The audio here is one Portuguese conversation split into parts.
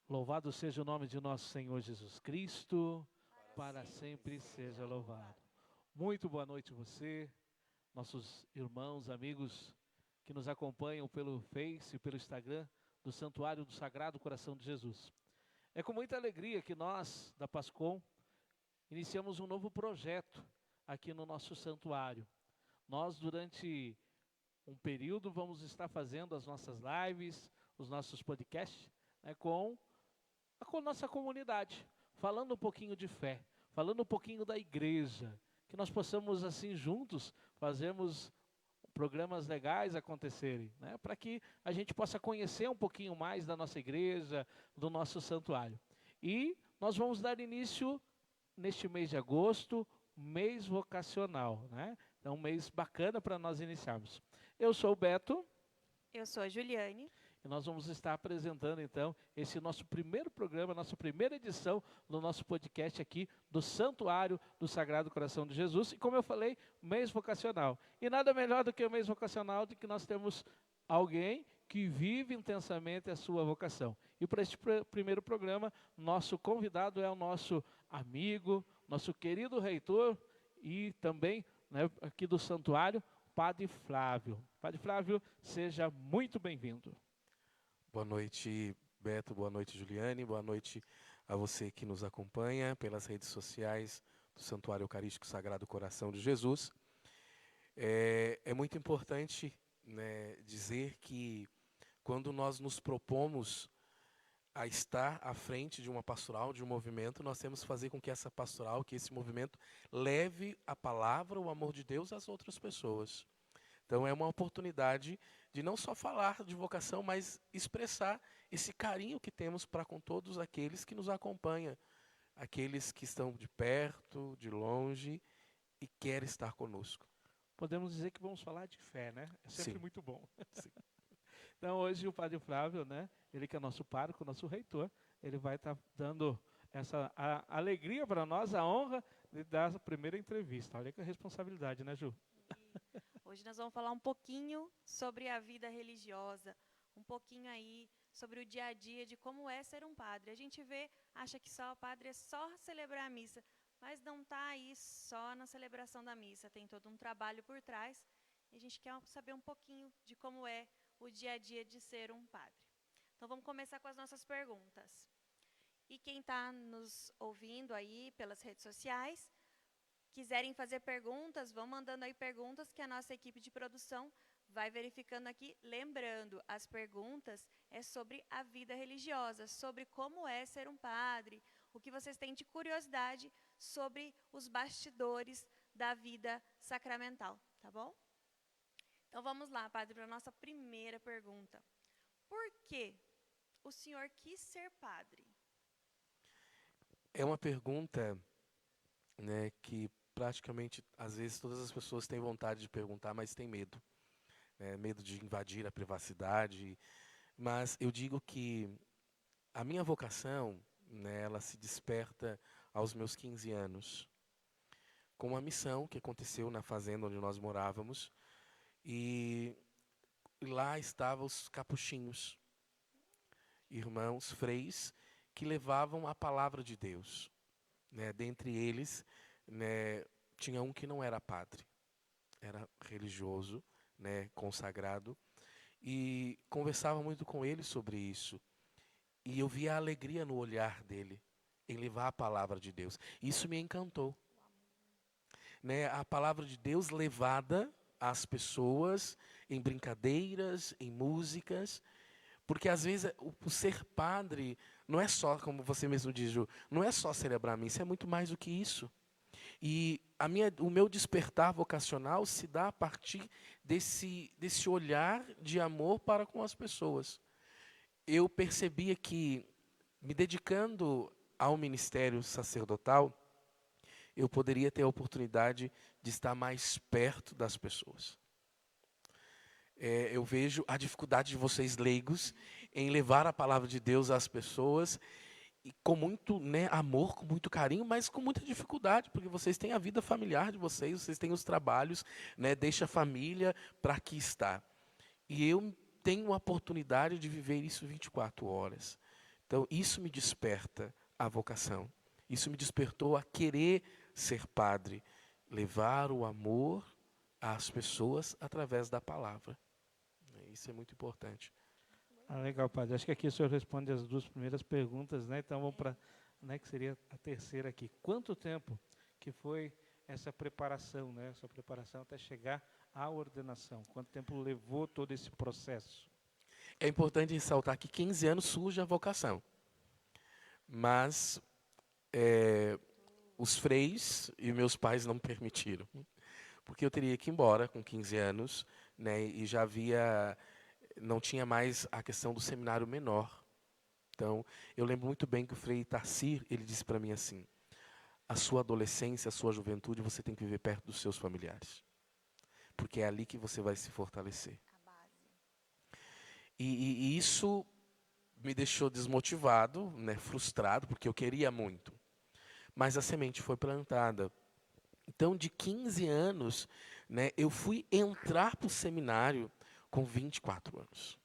Louvado seja o nome de nosso Senhor Jesus Cristo, para sempre seja louvado. Muito boa noite a você, nossos irmãos, amigos que nos acompanham pelo Face e pelo Instagram do Santuário do Sagrado Coração de Jesus. É com muita alegria que nós, da Pascom, iniciamos um novo projeto aqui no nosso santuário. Nós, durante um período, vamos estar fazendo as nossas lives, os nossos podcasts, com a nossa comunidade, falando um pouquinho de fé, falando um pouquinho da igreja, que nós possamos assim juntos fazermos programas legais acontecerem, para que a gente possa conhecer um pouquinho mais da nossa igreja, do nosso santuário. E nós vamos dar início neste mês de agosto, mês vocacional, É um mês bacana para nós iniciarmos. Eu sou o Beto. Eu sou a Juliane. E nós vamos estar apresentando, então, esse nosso primeiro programa, nossa primeira edição do nosso podcast aqui do Santuário do Sagrado Coração de Jesus. E como eu falei, mês vocacional. E nada melhor do que o mês vocacional do que nós temos alguém que vive intensamente a sua vocação. E para este primeiro programa, nosso convidado é o nosso amigo, nosso querido reitor e também aqui do Santuário, Padre Flávio. Padre Flávio, seja muito bem-vindo. Boa noite, Beto. Boa noite, Juliane. Boa noite a você que nos acompanha pelas redes sociais do Santuário Eucarístico Sagrado Coração de Jesus. É muito importante, dizer que quando nós nos propomos a estar à frente de uma pastoral, de um movimento, nós temos que fazer com que essa pastoral, que esse movimento leve a palavra, o amor de Deus às outras pessoas. Então é uma oportunidade de não só falar de vocação, mas expressar esse carinho que temos para com todos aqueles que nos acompanham, aqueles que estão de perto, de longe e querem estar conosco. Podemos dizer que vamos falar de fé, né? É sempre Sim. muito bom. Sim. Então hoje o Padre Flávio, ele que é nosso pároco, nosso reitor, ele vai estar dando essa alegria para nós, a honra de dar a primeira entrevista. Olha que responsabilidade, né, Ju? Hoje nós vamos falar um pouquinho sobre a vida religiosa, um pouquinho aí sobre o dia a dia de como é ser um padre. A gente acha que só o padre é só celebrar a missa, mas não está aí só na celebração da missa, tem todo um trabalho por trás. E a gente quer saber um pouquinho de como é o dia a dia de ser um padre. Então vamos começar com as nossas perguntas. E quem está nos ouvindo aí pelas redes sociais, quiserem fazer perguntas, vão mandando aí perguntas que a nossa equipe de produção vai verificando aqui. Lembrando, as perguntas é sobre a vida religiosa, sobre como é ser um padre, o que vocês têm de curiosidade sobre os bastidores da vida sacramental, tá bom? Então vamos lá, padre, para a nossa primeira pergunta. Por que o senhor quis ser padre? É uma pergunta, que praticamente, às vezes, todas as pessoas têm vontade de perguntar, mas têm medo. Medo de invadir a privacidade. Mas eu digo que a minha vocação, ela se desperta aos meus 15 anos, com uma missão que aconteceu na fazenda onde nós morávamos. E lá estavam os capuchinhos, irmãos freis, que levavam a palavra de Deus. Dentre eles, tinha um que não era padre, era religioso, consagrado, e conversava muito com ele sobre isso. E eu via a alegria no olhar dele em levar a palavra de Deus. Isso me encantou. A palavra de Deus levada às pessoas em brincadeiras, em músicas, porque às vezes o ser padre não é só, como você mesmo diz, Ju, não é só celebrar a missa, é muito mais do que isso. E o meu despertar vocacional se dá a partir desse olhar de amor para com as pessoas. Eu percebia que, me dedicando ao ministério sacerdotal, eu poderia ter a oportunidade de estar mais perto das pessoas. Eu vejo a dificuldade de vocês leigos em levar a palavra de Deus às pessoas, e com muito amor, com muito carinho, mas com muita dificuldade, porque vocês têm a vida familiar de vocês têm os trabalhos, deixa a família para aqui estar. E eu tenho a oportunidade de viver isso 24 horas. Então, isso me desperta a vocação. Isso me despertou a querer ser padre, levar o amor às pessoas através da palavra. Isso é muito importante. Legal, padre. Acho que aqui o senhor responde as duas primeiras perguntas, né? Então vamos para, né, que seria a terceira aqui. Quanto tempo que foi essa preparação, né? Essa preparação até chegar à ordenação? Quanto tempo levou todo esse processo? É importante ressaltar que 15 anos surge a vocação. Mas os freis e meus pais não permitiram. Porque eu teria que ir embora com 15 anos, né? E já havia... Não tinha mais a questão do seminário menor. Então, eu lembro muito bem que o Frei Tarcir, ele disse para mim assim: a sua adolescência, a sua juventude, você tem que viver perto dos seus familiares. Porque é ali que você vai se fortalecer. A base. E isso me deixou desmotivado, né, frustrado, porque eu queria muito. Mas a semente foi plantada. Então, de 15 anos, né, eu fui entrar para o seminário com 24 anos.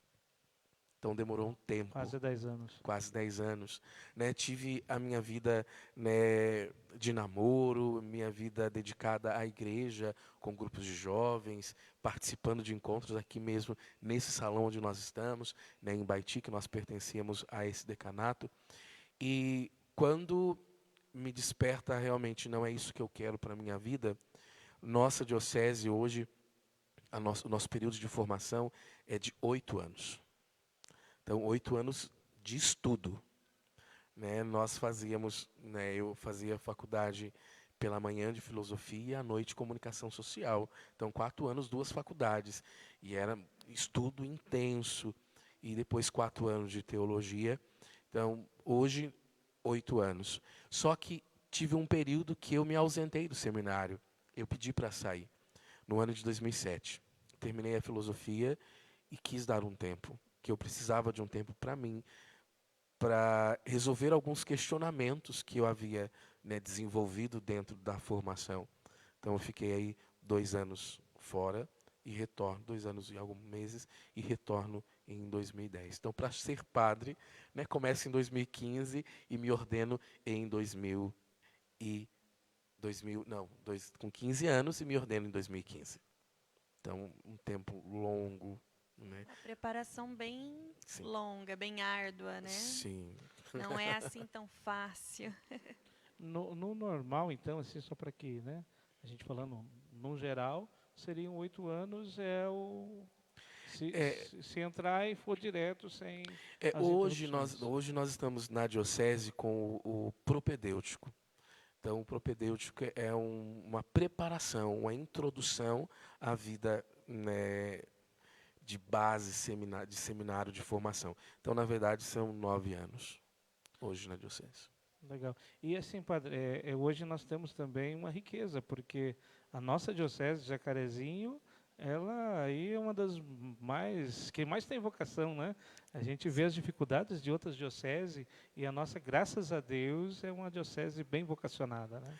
Então, demorou um tempo. Quase 10 anos. Quase 10 anos. Né? Tive a minha vida, né, de namoro, minha vida dedicada à igreja, com grupos de jovens, participando de encontros aqui mesmo, nesse salão onde nós estamos, né, em Baiti, que nós pertencíamos a esse decanato. E quando me desperta realmente, não é isso que eu quero para a minha vida, nossa diocese hoje, o nosso período de formação é de 8 anos. Então, 8 anos de estudo. Né? Nós fazíamos, né, eu fazia faculdade pela manhã de filosofia e à noite de comunicação social. Então, 4 anos, 2 faculdades. E era estudo intenso. E depois 4 anos de teologia. Então, hoje, 8 anos. Só que tive um período que eu me ausentei do seminário. Eu pedi para sair, no ano de 2007. Terminei a filosofia e quis dar um tempo, que eu precisava de um tempo para mim, para resolver alguns questionamentos que eu havia, né, desenvolvido dentro da formação. Então, eu fiquei aí 2 anos fora e retorno, 2 anos e alguns meses, e retorno em 2010. Então, para ser padre, né, começo em 2015 e me ordeno em com 15 anos e me ordeno em 2015. Então, um tempo longo, né? A preparação bem Sim. longa, bem árdua, né? Sim. Não é assim tão fácil. No normal, então, assim, só para que, né, a gente falando no geral, seriam 8 anos, se entrar e for direto, sem as Hoje interrupções. nós estamos na diocese com o propedêutico. Então, o propedêutico é uma preparação, uma introdução à vida, né, de base, de seminário de formação. Então, na verdade, são 9 anos, hoje na diocese. Legal. E assim, padre, hoje nós temos também uma riqueza, porque a nossa diocese de Jacarezinho, ela aí é uma das que mais tem vocação, né? A gente vê as dificuldades de outras dioceses e a nossa, graças a Deus, é uma diocese bem vocacionada, né?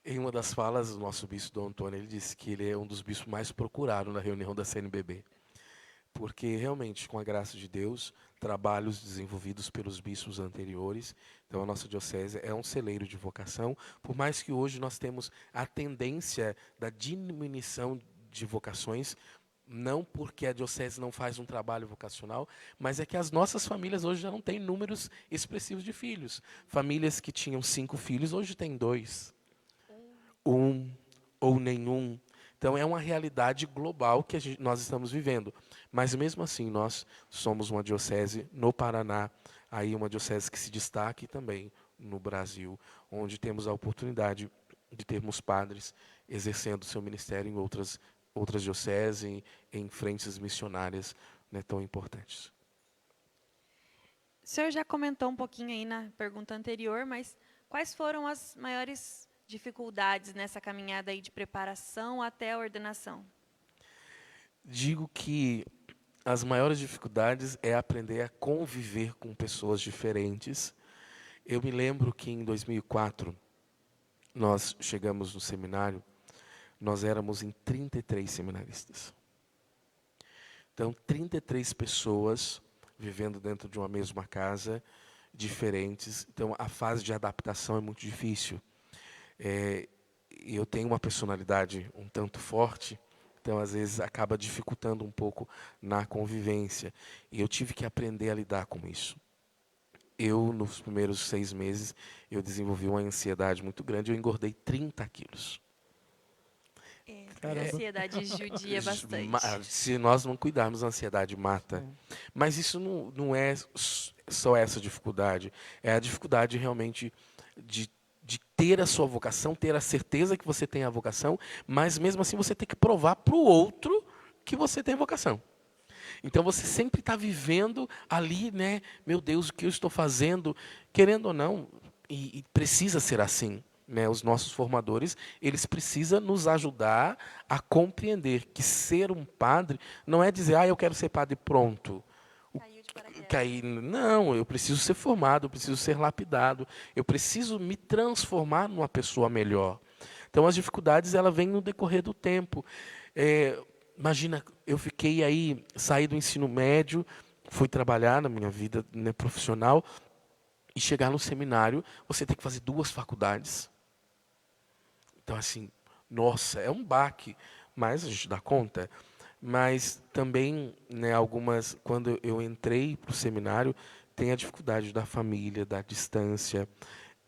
Em uma das falas, o nosso bispo Dom Antônio, ele disse que ele é um dos bispos mais procurados na reunião da CNBB. Porque, realmente, com a graça de Deus, trabalhos desenvolvidos pelos bispos anteriores, então a nossa diocese é um celeiro de vocação, por mais que hoje nós temos a tendência da diminuição de vocações, não porque a diocese não faz um trabalho vocacional, mas é que as nossas famílias hoje já não têm números expressivos de filhos. Famílias que tinham 5 filhos, hoje têm 2. 1 ou nenhum. Então, é uma realidade global que nós estamos vivendo. Mas, mesmo assim, nós somos uma diocese no Paraná, aí uma diocese que se destaca, e também no Brasil, onde temos a oportunidade de termos padres exercendo seu ministério em outras dioceses, em frentes missionárias, né, tão importantes. O senhor já comentou um pouquinho aí na pergunta anterior, mas quais foram as maiores dificuldades nessa caminhada aí de preparação até a ordenação? Digo que as maiores dificuldades é aprender a conviver com pessoas diferentes. Eu me lembro que em 2004, nós chegamos no seminário, nós éramos em 33 seminaristas. Então, 33 pessoas vivendo dentro de uma mesma casa, diferentes. Então, a fase de adaptação é muito difícil. Eu tenho uma personalidade um tanto forte, então, às vezes, acaba dificultando um pouco na convivência. E eu tive que aprender a lidar com isso. Nos primeiros 6 meses, eu desenvolvi uma ansiedade muito grande. Eu engordei 30 quilos. A ansiedade judia bastante. Se nós não cuidarmos, a ansiedade mata. Mas isso não é só essa dificuldade. É a dificuldade realmente de ter a sua vocação, ter a certeza que você tem a vocação, mas mesmo assim você tem que provar para o outro que você tem vocação. Então você sempre está vivendo ali, né? Meu Deus, o que eu estou fazendo? Querendo ou não, e precisa ser assim. Né, os nossos formadores, eles precisam nos ajudar a compreender que ser um padre não é dizer, eu quero ser padre pronto. Não, eu preciso ser formado, eu preciso ser lapidado, eu preciso me transformar numa pessoa melhor. Então, as dificuldades, ela vêm no decorrer do tempo. Imagina, eu fiquei aí, saí do ensino médio, fui trabalhar na minha vida, né, profissional, e chegar no seminário, você tem que fazer 2 faculdades. Então, assim, nossa, é um baque, mas a gente dá conta. Mas também, né, quando eu entrei para o seminário, tem a dificuldade da família, da distância.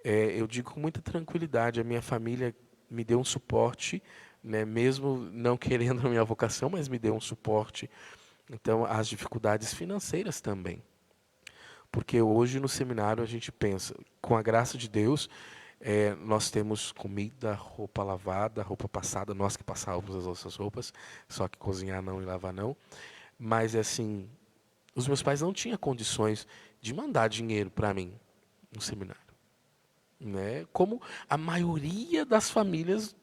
Eu digo com muita tranquilidade, a minha família me deu um suporte, né, mesmo não querendo a minha vocação, mas me deu um suporte. Então, as dificuldades financeiras também. Porque hoje no seminário a gente pensa, com a graça de Deus, nós temos comida, roupa lavada, roupa passada, nós que passávamos as nossas roupas, só que cozinhar não e lavar não. Mas, assim, os meus pais não tinham condições de mandar dinheiro para mim no seminário. Né? Como a maioria das famílias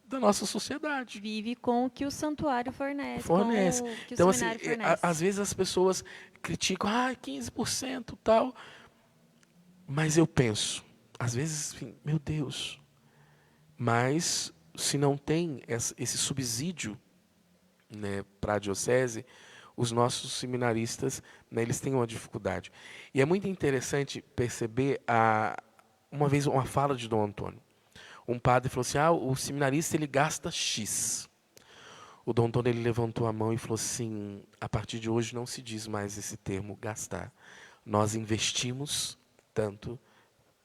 da nossa sociedade. Vive com o que o santuário fornece. Fornece. Com o que Então, o assim, seminário fornece. às vezes as pessoas criticam, 15% tal. Mas eu penso, às vezes, enfim, meu Deus, mas se não tem esse subsídio, né, para a diocese, os nossos seminaristas, né, eles têm uma dificuldade. E é muito interessante perceber, uma vez, uma fala de Dom Antônio. Um padre falou assim, o seminarista ele gasta X. O Dom Antônio ele levantou a mão e falou assim, a partir de hoje não se diz mais esse termo gastar. Nós investimos tanto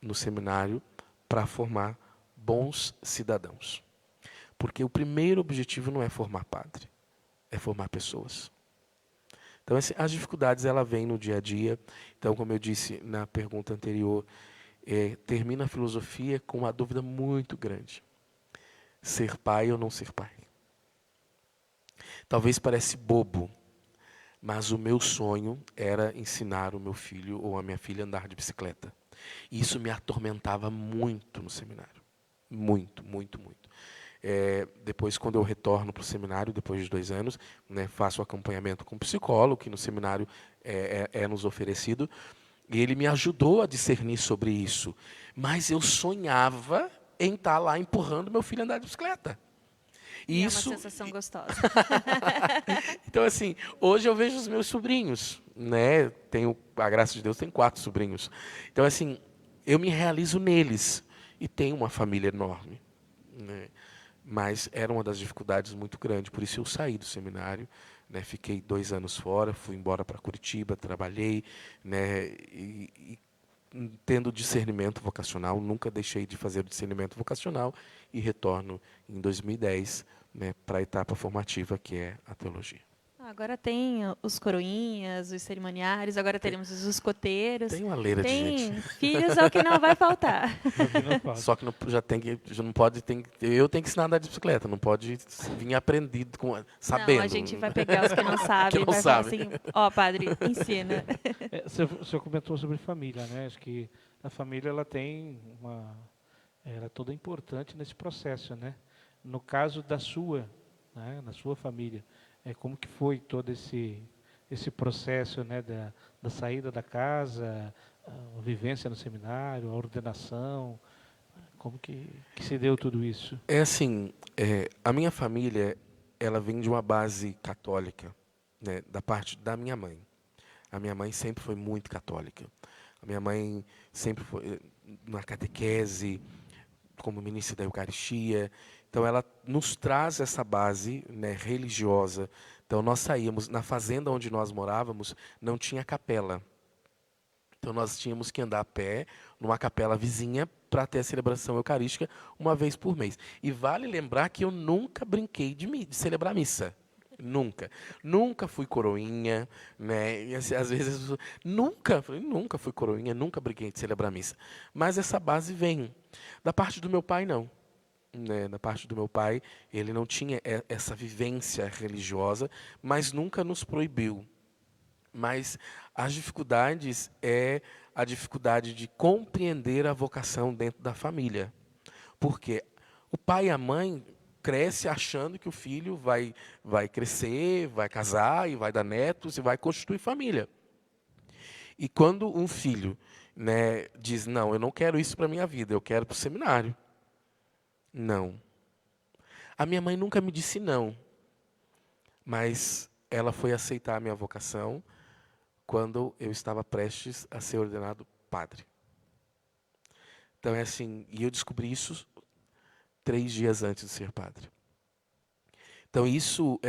no seminário para formar bons cidadãos. Porque o primeiro objetivo não é formar padre, é formar pessoas. Então, as dificuldades ela vêm no dia a dia. Então, como eu disse na pergunta anterior, termina a filosofia com uma dúvida muito grande. Ser pai ou não ser pai? Talvez pareça bobo, mas o meu sonho era ensinar o meu filho ou a minha filha a andar de bicicleta. E isso me atormentava muito no seminário. Muito, muito, muito. Depois, quando eu retorno para o seminário, depois de 2 anos, né, faço acompanhamento com um psicólogo, que no seminário é nos oferecido, e ele me ajudou a discernir sobre isso. Mas eu sonhava em estar lá empurrando meu filho a andar de bicicleta. E isso é uma sensação gostosa. Então, assim, hoje eu vejo os meus sobrinhos, né? A graça de Deus, tenho 4 sobrinhos. Então, assim, eu me realizo neles e tenho uma família enorme, né? Mas era uma das dificuldades muito grandes, por isso eu saí do seminário, né? Fiquei 2 anos fora, fui embora para Curitiba, trabalhei, né? E tendo discernimento vocacional, nunca deixei de fazer o discernimento vocacional e retorno em 2010, né, para a etapa formativa que é a teologia. Agora tem os coroinhas, os cerimoniários, agora teremos os escoteiros. Tem uma leira de gente. Filhos é o que não vai faltar. Só que já não pode, eu tenho que ensinar a andar de bicicleta, não pode vir aprendido, sabendo. Não, a gente vai pegar os que não sabem e vai falar assim, padre, ensina. O senhor comentou sobre família, né? Acho que a família ela tem ela é toda importante nesse processo, né? No caso da sua, né, na sua família, como que foi todo esse processo, né, da saída da casa, a vivência no seminário, a ordenação, como que se deu tudo isso? Assim, a minha família, ela vem de uma base católica, né, da parte da minha mãe. A minha mãe sempre foi muito católica. A minha mãe sempre foi na catequese, como ministra da Eucaristia. Então, ela nos traz essa base, né, religiosa. Então, nós saímos, na fazenda onde nós morávamos, não tinha capela. Então, nós tínhamos que andar a pé numa capela vizinha para ter a celebração eucarística uma vez por mês. E vale lembrar que eu nunca brinquei de celebrar missa. Nunca. Nunca fui coroinha, né? E, assim, às vezes, nunca fui coroinha, nunca brinquei de celebrar missa. Mas essa base vem. Da parte do meu pai, não. Né? Da parte do meu pai, ele não tinha essa vivência religiosa, mas nunca nos proibiu. Mas as dificuldades é a dificuldade de compreender a vocação dentro da família. Porque o pai e a mãe cresce achando que o filho vai crescer, vai casar e vai dar netos e vai constituir família. E quando um filho, né, diz, não, eu não quero isso para a minha vida, eu quero para o seminário. Não. A minha mãe nunca me disse não, mas ela foi aceitar a minha vocação quando eu estava prestes a ser ordenado padre. Então é assim, e eu descobri isso 3 dias antes de ser padre. Então isso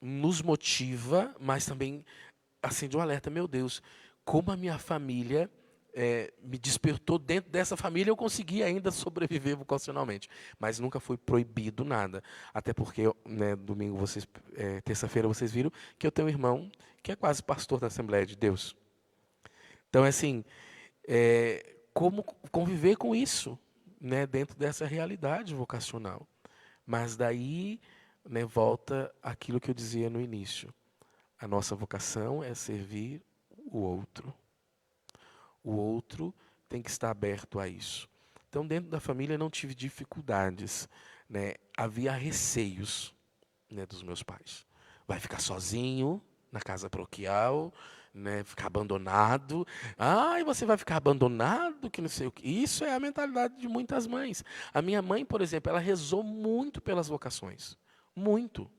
nos motiva, mas também acende um alerta. Meu Deus, como a minha família me despertou dentro dessa família, eu consegui ainda sobreviver vocacionalmente. Mas nunca foi proibido nada. Até porque, né, domingo, terça-feira, vocês viram que eu tenho um irmão que é quase pastor da Assembleia de Deus. Então, assim, como conviver com isso, né, dentro dessa realidade vocacional. Mas daí, né, volta aquilo que eu dizia no início. A nossa vocação é servir o outro. O outro tem que estar aberto a isso. Então, dentro da família, não tive dificuldades, né? Havia receios, né, dos meus pais. Vai ficar sozinho na casa paroquial, né, ficar abandonado. E você vai ficar abandonado, que não sei o que. Isso é a mentalidade de muitas mães. A minha mãe, por exemplo, ela rezou muito pelas vocações. Muito.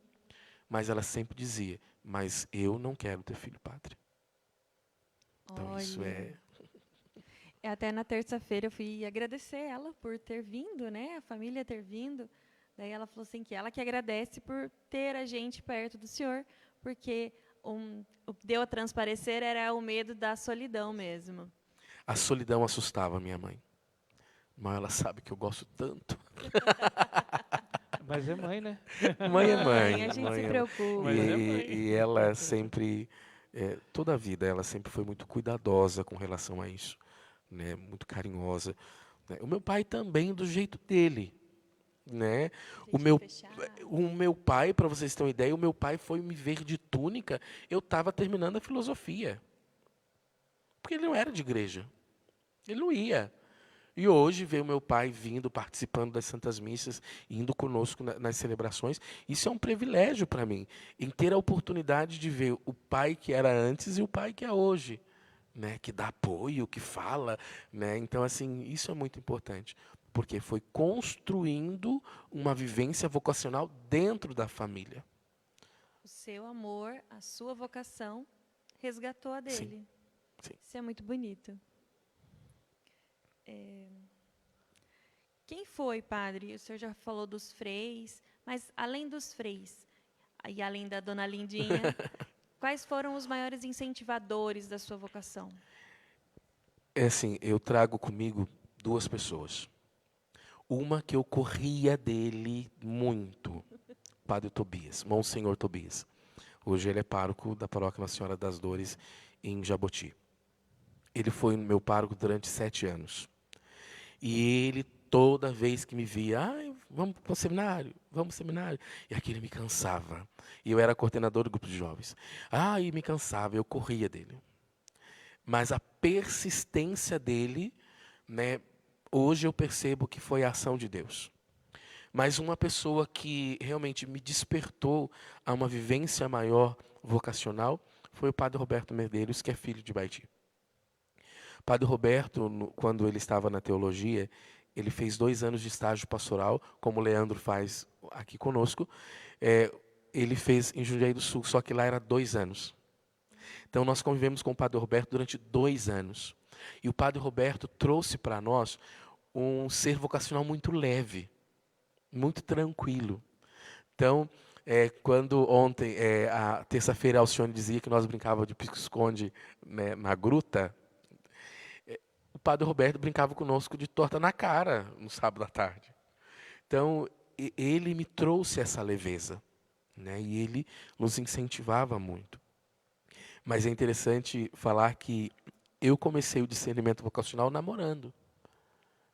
Mas ela sempre dizia, mas eu não quero ter filho padre. Então, Olha, isso é... até na terça-feira eu fui agradecer ela por ter vindo, né? A família ter vindo. Daí ela falou assim que ela que agradece por ter a gente perto do Senhor, porque o que deu a transparecer era o medo da solidão mesmo. A solidão assustava a minha mãe. Mas ela sabe que eu gosto tanto. Mas é mãe, né? Mãe é mãe. A gente mãe se é... preocupa. Mas é mãe. E ela sempre, toda a vida, ela sempre foi muito cuidadosa com relação a isso. Né? Muito carinhosa. Né? O meu pai também, do jeito dele. Né? O meu pai, para vocês terem uma ideia, o meu pai foi me ver de túnica, eu estava terminando a filosofia. Porque ele não era de igreja. Ele não ia. E hoje ver o meu pai vindo, participando das Santas Missas, indo conosco nas celebrações, isso é um privilégio para mim, em ter a oportunidade de ver o pai que era antes e o pai que é hoje, né, que dá apoio, que fala, né? Então, assim, isso é muito importante, porque foi construindo uma vivência vocacional dentro da família. O seu amor, a sua vocação, resgatou a dele. Sim. Isso é muito bonito. Quem foi, padre? O senhor já falou dos freis, mas além dos freis, e além da dona Lindinha, quais foram os maiores incentivadores da sua vocação? É assim, eu trago comigo 2 pessoas. Uma que eu corria dele muito, Padre Tobias, Monsenhor Tobias. Hoje ele é pároco da Paróquia Nossa Senhora das Dores, em Jaboti. Ele foi meu pároco durante 7 anos. E ele, toda vez que me via, vamos para o seminário, vamos para o seminário. E aquilo me cansava. E eu era coordenador do grupo de jovens. E me cansava, eu corria dele. Mas a persistência dele, né, hoje eu percebo que foi a ação de Deus. Mas uma pessoa que realmente me despertou a uma vivência maior vocacional foi o Padre Roberto Medeiros, que é filho de Baiti. Padre Roberto, quando ele estava na teologia, ele fez 2 anos de estágio pastoral, como o Leandro faz aqui conosco. Ele fez em Jundiaí do Sul, só que lá era 2 anos. Então, nós convivemos com o Padre Roberto durante 2 anos. E o Padre Roberto trouxe para nós um ser vocacional muito leve, muito tranquilo. Então, quando ontem, a terça-feira, a Alcione dizia que nós brincávamos de pique-esconde, né, na gruta, o Padre Roberto brincava conosco de torta na cara no sábado à tarde. Então, ele me trouxe essa leveza, né, e ele nos incentivava muito. Mas é interessante falar que eu comecei o discernimento vocacional namorando,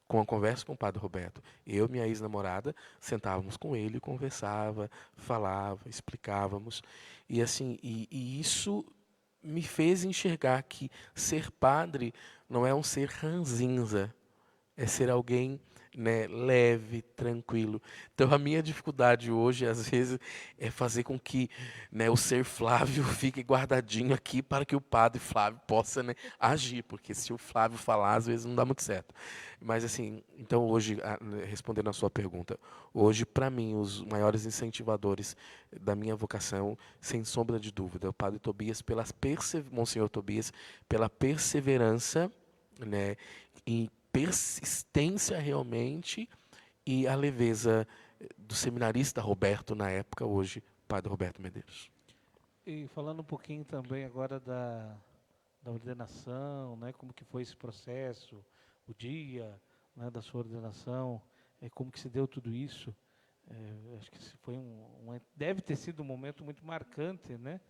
com a conversa com o Padre Roberto. Eu e minha ex-namorada sentávamos com ele, conversava, falava, explicávamos. E assim, e isso me fez enxergar que ser padre não é um ser ranzinza, é ser alguém, né, leve, tranquilo. Então, a minha dificuldade hoje, às vezes, é fazer com que, né, o ser Flávio fique guardadinho aqui para que o padre Flávio possa, né, agir, porque se o Flávio falar, às vezes não dá muito certo. Mas, assim, então hoje, respondendo a sua pergunta, hoje, para mim, os maiores incentivadores da minha vocação, sem sombra de dúvida, o Padre Tobias, Monsenhor Tobias, pela perseverança, né, e persistência realmente, e a leveza do seminarista Roberto na época, hoje, Padre Roberto Medeiros. E falando um pouquinho também agora da ordenação, né, como que foi esse processo, o dia, né, da sua ordenação, como que se deu tudo isso. Acho que foi deve ter sido um momento muito marcante, né,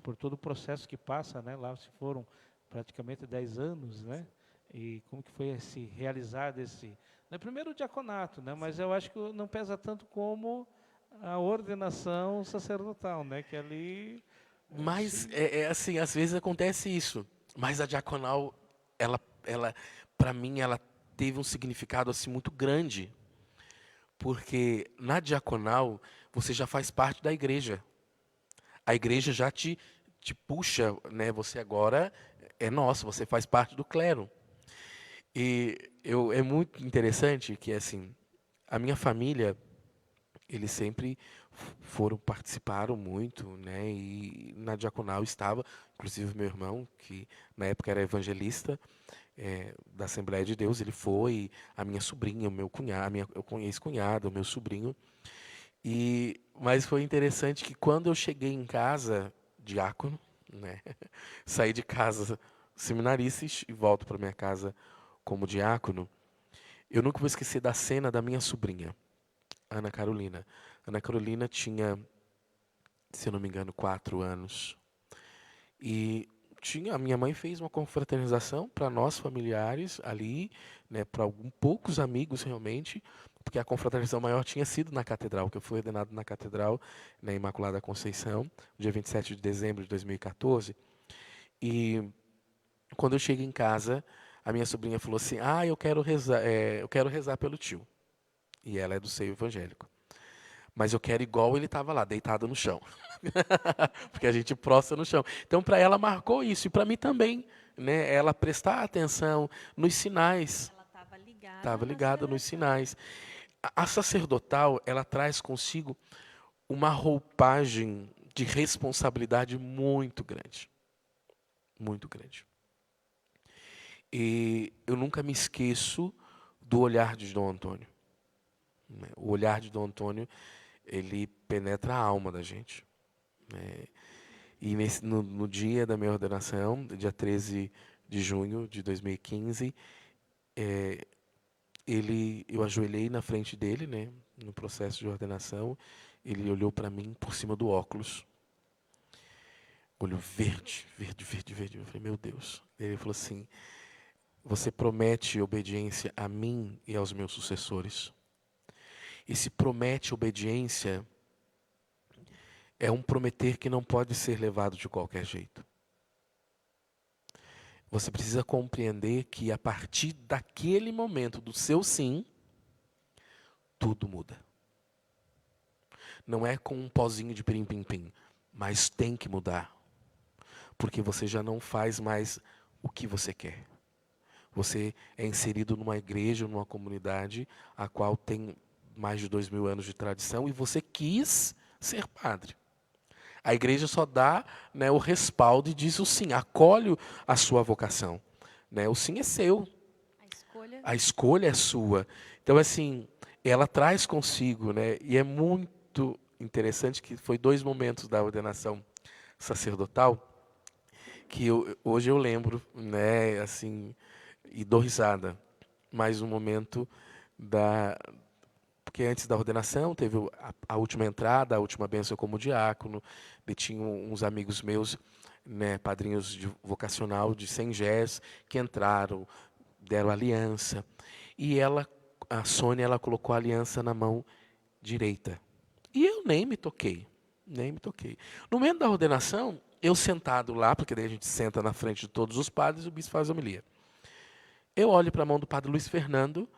por todo o processo que passa, né, lá se foram praticamente 10 anos, né, e como que foi realizar né, primeiro o diaconato, né, mas eu acho que não pesa tanto como a ordenação sacerdotal, né, que ali... Mas, assim, às vezes acontece isso, mas a diaconal, ela para mim, ela teve um significado assim muito grande, porque na diaconal você já faz parte da igreja. A igreja já te puxa, né? Você agora é nosso, você faz parte do clero. E é muito interessante que, assim, a minha família, eles sempre participaram muito, né? E na diaconal estava, inclusive meu irmão, que na época era evangelista, da Assembleia de Deus, ele foi, a minha sobrinha, o meu cunhado, eu ex-cunhado, o meu sobrinho. Mas foi interessante que quando eu cheguei em casa, diácono, né? Saí de casa seminarista e volto para minha casa como diácono, eu nunca vou esquecer da cena da minha sobrinha, Ana Carolina. Ana Carolina tinha, se eu não me engano, 4 anos. E a minha mãe fez uma confraternização para nós familiares ali, né, para poucos amigos realmente, porque a confraternização maior tinha sido na catedral, que eu fui ordenado na catedral, na Imaculada Conceição, dia 27 de dezembro de 2014. E quando eu cheguei em casa, a minha sobrinha falou assim: eu quero rezar pelo tio. E ela é do seio evangélico. Mas eu quero igual ele estava lá, deitado no chão. Porque a gente prostra no chão. Então, para ela marcou isso, e para mim também, né? Ela prestar atenção nos sinais. Ela estava ligada. Estava ligada nos sinais. A sacerdotal, ela traz consigo uma roupagem de responsabilidade muito grande. Muito grande. E eu nunca me esqueço do olhar de Dom Antônio. O olhar de Dom Antônio, ele penetra a alma da gente. E no dia da minha ordenação, dia 13 de junho de 2015, eu ajoelhei na frente dele, né, no processo de ordenação. Ele olhou para mim por cima do óculos. Olho verde, verde, verde, verde. Eu falei, meu Deus. Ele falou assim: você promete obediência a mim e aos meus sucessores. E se promete obediência, é um prometer que não pode ser levado de qualquer jeito. Você precisa compreender que a partir daquele momento do seu sim, tudo muda. Não é com um pozinho de pirim-pim-pim, mas tem que mudar. Porque você já não faz mais o que você quer. Você é inserido numa igreja, numa comunidade, a qual tem mais de 2000 anos de tradição, e você quis ser padre. A igreja só dá, né, o respaldo e diz o sim, acolhe a sua vocação. Né? O sim é seu, a escolha é sua. Então, assim, ela traz consigo, né? E é muito interessante que foi 2 momentos da ordenação sacerdotal que hoje eu lembro, né? Assim, e dou risada. Mais um momento da... Porque antes da ordenação teve a última entrada, a última bênção como diácono, e tinha uns amigos meus, né, padrinhos de vocacional de Sengés, que entraram, deram aliança. E a Sônia, ela colocou a aliança na mão direita. E eu nem me toquei, nem me toquei. No momento da ordenação, eu sentado lá, porque daí a gente senta na frente de todos os padres e o bispo faz a homilia. Eu olho para a mão do padre Luiz Fernando,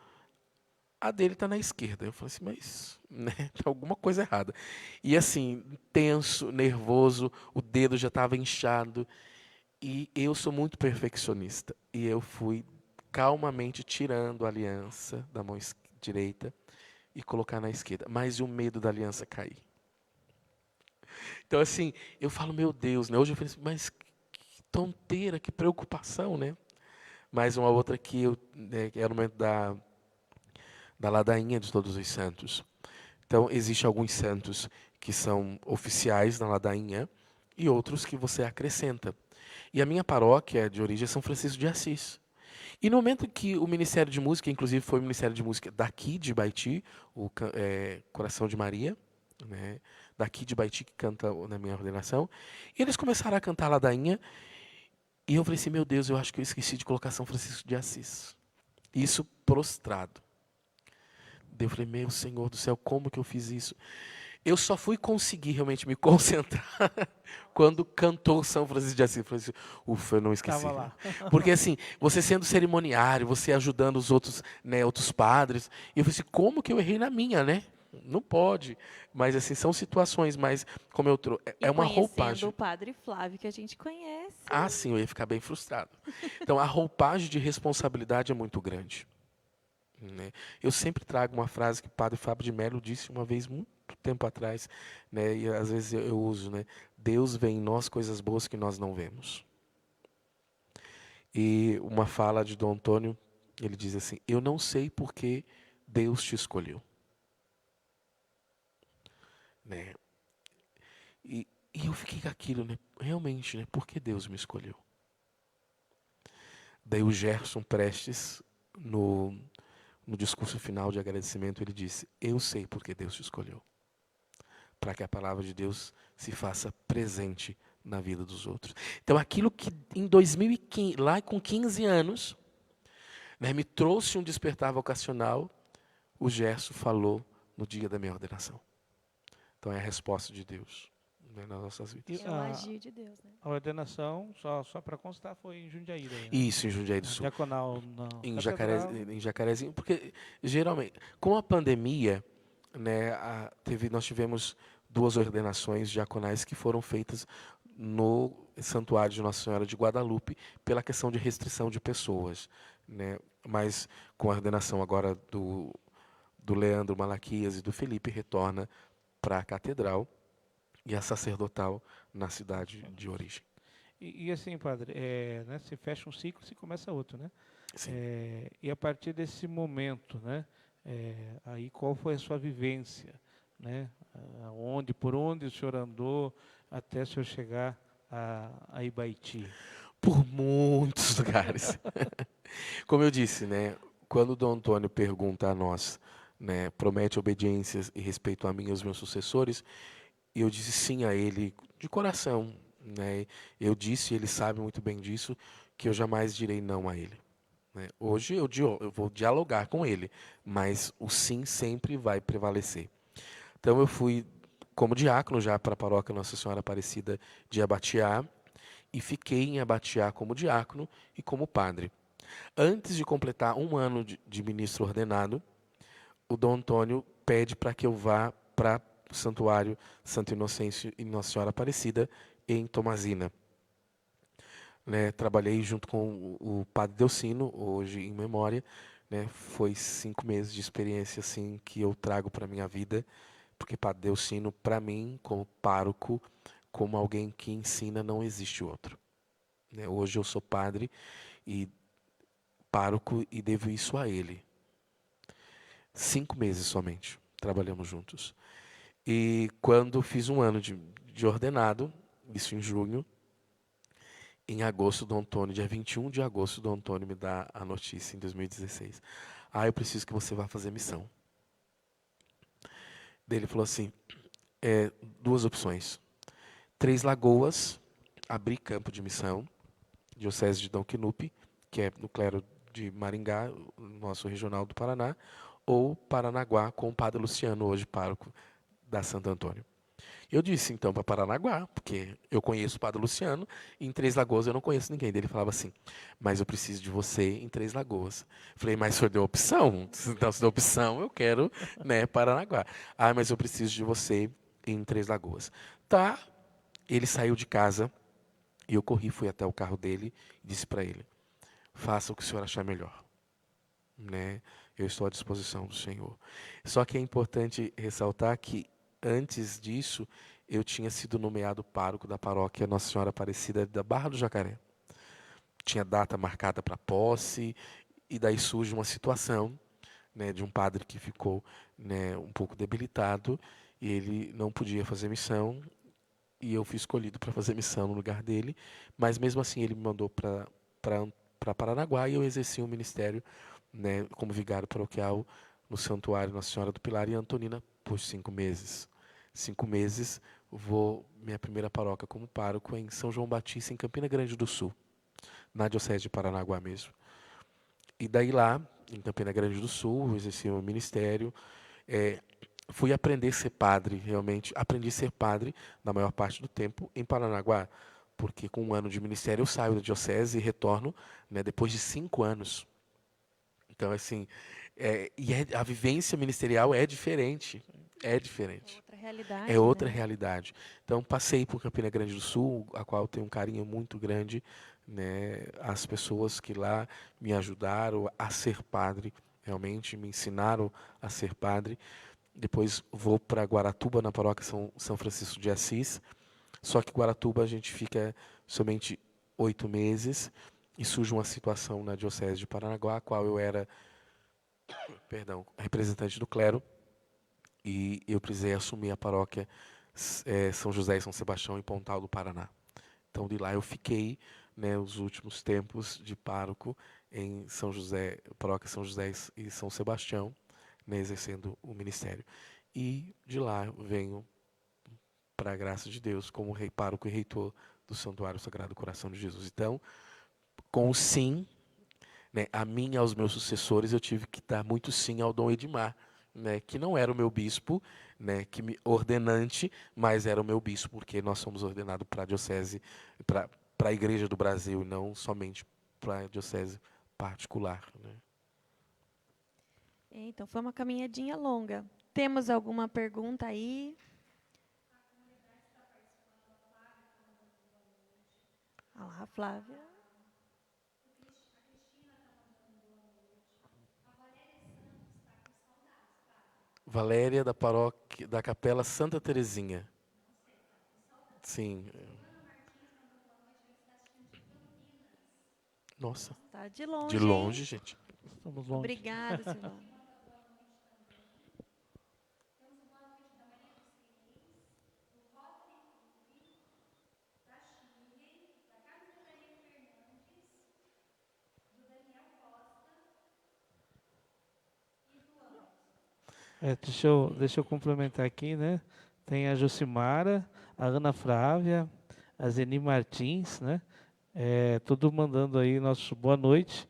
a dele está na esquerda. Eu falei assim, mas né, tem alguma coisa errada. E assim, tenso, nervoso, o dedo já estava inchado. E eu sou muito perfeccionista. E eu fui calmamente tirando a aliança da mão direita e colocar na esquerda. Mas o medo da aliança cair. Então, assim, eu falo, meu Deus, né? Hoje eu falei assim, mas que tonteira, que preocupação, né? Mais uma outra que era o momento da ladainha de Todos os Santos. Então, existem alguns santos que são oficiais na ladainha e outros que você acrescenta. E a minha paróquia de origem é São Francisco de Assis. E no momento que o Ministério de Música, inclusive foi o Ministério de Música daqui de Baiti, o Coração de Maria, né, daqui de Baiti, que canta na minha ordenação, e eles começaram a cantar a ladainha, e eu falei assim, meu Deus, eu acho que eu esqueci de colocar São Francisco de Assis. Isso prostrado. Daí eu falei, meu Senhor do céu, como que eu fiz isso? Eu só fui conseguir realmente me concentrar quando cantou São Francisco de Assis. Eu falei assim, ufa, eu não esqueci. Tava lá. Porque assim, você sendo cerimoniário, você ajudando os outros, né, outros padres, e eu falei assim, como que eu errei na minha, né? Não pode. Mas assim, são situações, mas como eu trouxe, é uma roupagem. O padre Flávio, que a gente conhece. Ah, sim, eu ia ficar bem frustrado. Então, a roupagem de responsabilidade é muito grande. Né? Eu sempre trago uma frase que o padre Fábio de Mello disse uma vez, muito tempo atrás, né? E às vezes eu uso, né? Deus vê em nós coisas boas que nós não vemos. E uma fala de Dom Antônio, ele diz assim, eu não sei por que Deus te escolheu. Né? E eu fiquei com aquilo, né? Realmente, né? Por que Deus me escolheu? Daí o Gerson Prestes, no discurso final de agradecimento, ele disse, eu sei por que Deus te escolheu. Para que a palavra de Deus se faça presente na vida dos outros. Então, aquilo que em 2015, lá com 15 anos, né, me trouxe um despertar vocacional, o Gerson falou no dia da minha ordenação. Então, é a resposta de Deus, né, nas nossas vidas. É o agir de Deus, né? A ordenação, só para constar, foi em Jundiaí. Daí, né? Isso, em Jundiaí do Sul. Diaconal Em Jacarezinho, porque geralmente, com a pandemia, né, nós tivemos 2 ordenações diaconais que foram feitas no Santuário de Nossa Senhora de Guadalupe pela questão de restrição de pessoas, né? Mas com a ordenação agora do Leandro Malaquias e do Felipe, retorna para a catedral e a sacerdotal na cidade de origem. E assim, padre, né, se fecha um ciclo, se começa outro, né? Sim. E a partir desse momento, né, aí qual foi a sua vivência, né? Por onde o senhor andou até o senhor chegar a Ibaiti? Por muitos lugares. Como eu disse, né, quando o Dom Antônio pergunta a nós, né, promete obediências e respeito a mim e aos meus sucessores, eu disse sim a ele de coração. Né? Eu disse, ele sabe muito bem disso, que eu jamais direi não a ele. Né? Hoje eu vou dialogar com ele, mas o sim sempre vai prevalecer. Então eu fui como diácono já para a paróquia Nossa Senhora Aparecida de Abatiá, e fiquei em Abatiá como diácono e como padre. Antes de completar 1 ano de ministro ordenado, o Dom Antônio pede para que eu vá para o Santuário Santo Inocêncio e Nossa Senhora Aparecida, em Tomazina. Né, trabalhei junto com o padre Delcino, hoje em memória. Né, foi 5 meses de experiência assim, que eu trago para a minha vida, porque padre Delcino, para mim, como pároco, como alguém que ensina, não existe outro. Né? Hoje eu sou padre e pároco e devo isso a ele. 5 meses somente trabalhamos juntos. E quando fiz um ano de ordenado, isso em junho, em agosto, Dom Antônio, dia 21 de agosto, Dom Antônio me dá a notícia em 2016. Eu preciso que você vá fazer missão. Daí ele falou assim, 2 opções. 3 Lagoas, abrir campo de missão, Diocese de Dom Quinupe, que é no clero de Maringá, nosso regional do Paraná, ou Paranaguá, com o Padre Luciano, hoje pároco da Santo Antônio. Eu disse, então, para Paranaguá, porque eu conheço o Padre Luciano, e em Três Lagoas eu não conheço ninguém. Ele falava assim, mas eu preciso de você em Três Lagoas. Falei, mas o senhor deu opção? Então, se deu opção, eu quero, né, Paranaguá. Mas eu preciso de você em Três Lagoas. Tá, ele saiu de casa, e eu corri, fui até o carro dele, e disse para ele, faça o que o senhor achar melhor. Né? Eu estou à disposição do Senhor. Só que é importante ressaltar que, antes disso, eu tinha sido nomeado pároco da paróquia Nossa Senhora Aparecida da Barra do Jacaré. Tinha data marcada para posse, e daí surge uma situação, né, de um padre que ficou, né, um pouco debilitado, e ele não podia fazer missão, e eu fui escolhido para fazer missão no lugar dele, mas mesmo assim ele me mandou para Paranaguá, e eu exerci um ministério, né, como vigário paroquial no Santuário Nossa Senhora do Pilar e Antonina por 5 meses. 5 meses, minha primeira paróquia como pároco em São João Batista, em Campina Grande do Sul, na Diocese de Paranaguá mesmo. E daí lá, em Campina Grande do Sul, exerci um ministério, fui aprender a ser padre, realmente, aprendi a ser padre, na maior parte do tempo, em Paranaguá, porque com 1 ano de ministério eu saio da diocese e retorno, né, depois de 5 anos. Então, assim, a vivência ministerial é diferente. É diferente. É outra realidade. É outra né? realidade. Então, passei por Campina Grande do Sul, a qual eu tenho um carinho muito grande. Né? As pessoas que lá me ajudaram a ser padre, realmente me ensinaram a ser padre. Depois vou para Guaratuba, na paróquia São Francisco de Assis. Só que Guaratuba a gente fica somente 8 meses. E surge uma situação na Diocese de Paranaguá, a qual eu era, representante do clero, e eu precisei assumir a paróquia São José e São Sebastião em Pontal do Paraná. Então de lá eu fiquei, né, os últimos tempos de pároco em São José, paróquia São José e São Sebastião, né, exercendo o ministério. E de lá eu venho, para a graça de Deus, como rei pároco e reitor do Santuário Sagrado Coração de Jesus. Então, com o sim, né, a mim e aos meus sucessores, eu tive que dar muito sim ao Dom Edmar, né, que não era o meu bispo, né, ordenante, mas era o meu bispo, porque nós somos ordenados para a diocese, para a Igreja do Brasil, não somente para a diocese particular. Né. Então, foi uma caminhadinha longa. Temos alguma pergunta aí? Olha lá, Flávia. Valéria, da paróquia, da Capela Santa Terezinha. Sim. Nossa. Tá de longe, De longe, hein? gente. Estamos longe. Obrigada, Silvana. Deixa eu complementar aqui, né? Tem a Josimara, a Ana Flávia, a Zeni Martins, né? Tudo mandando aí nosso boa noite.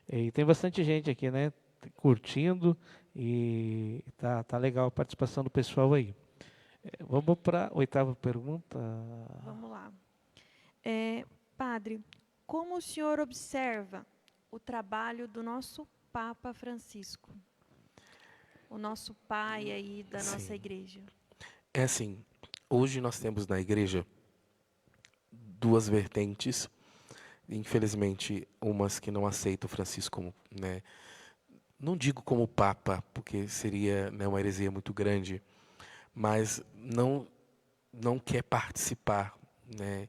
E tem bastante gente aqui, né? Curtindo e tá legal a participação do pessoal aí. Vamos para a 8ª pergunta. Vamos lá. Padre, como o senhor observa o trabalho do nosso Papa Francisco? O nosso pai aí da nossa igreja. É assim, hoje nós temos na igreja 2 vertentes, infelizmente umas que não aceitam o Francisco como, né, não digo como Papa, porque seria, né, uma heresia muito grande, mas não não quer participar, né?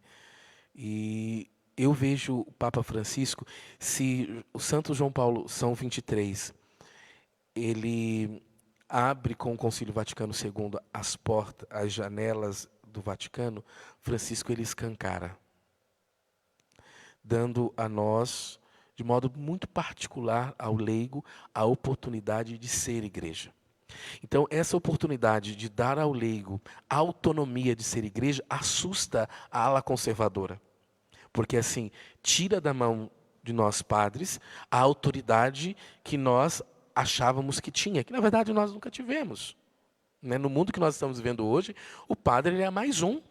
E eu vejo o Papa Francisco, se o Santo João Paulo, São 23, ele abre com o Concílio Vaticano II as portas, as janelas do Vaticano, Francisco ele escancara, dando a nós, de modo muito particular ao leigo, a oportunidade de ser igreja. Então, essa oportunidade de dar ao leigo a autonomia de ser igreja assusta a ala conservadora. Porque, assim, tira da mão de nós padres a autoridade que nós achávamos que tinha, que na verdade nós nunca tivemos. Né? No mundo que nós estamos vivendo hoje, o padre ele é mais um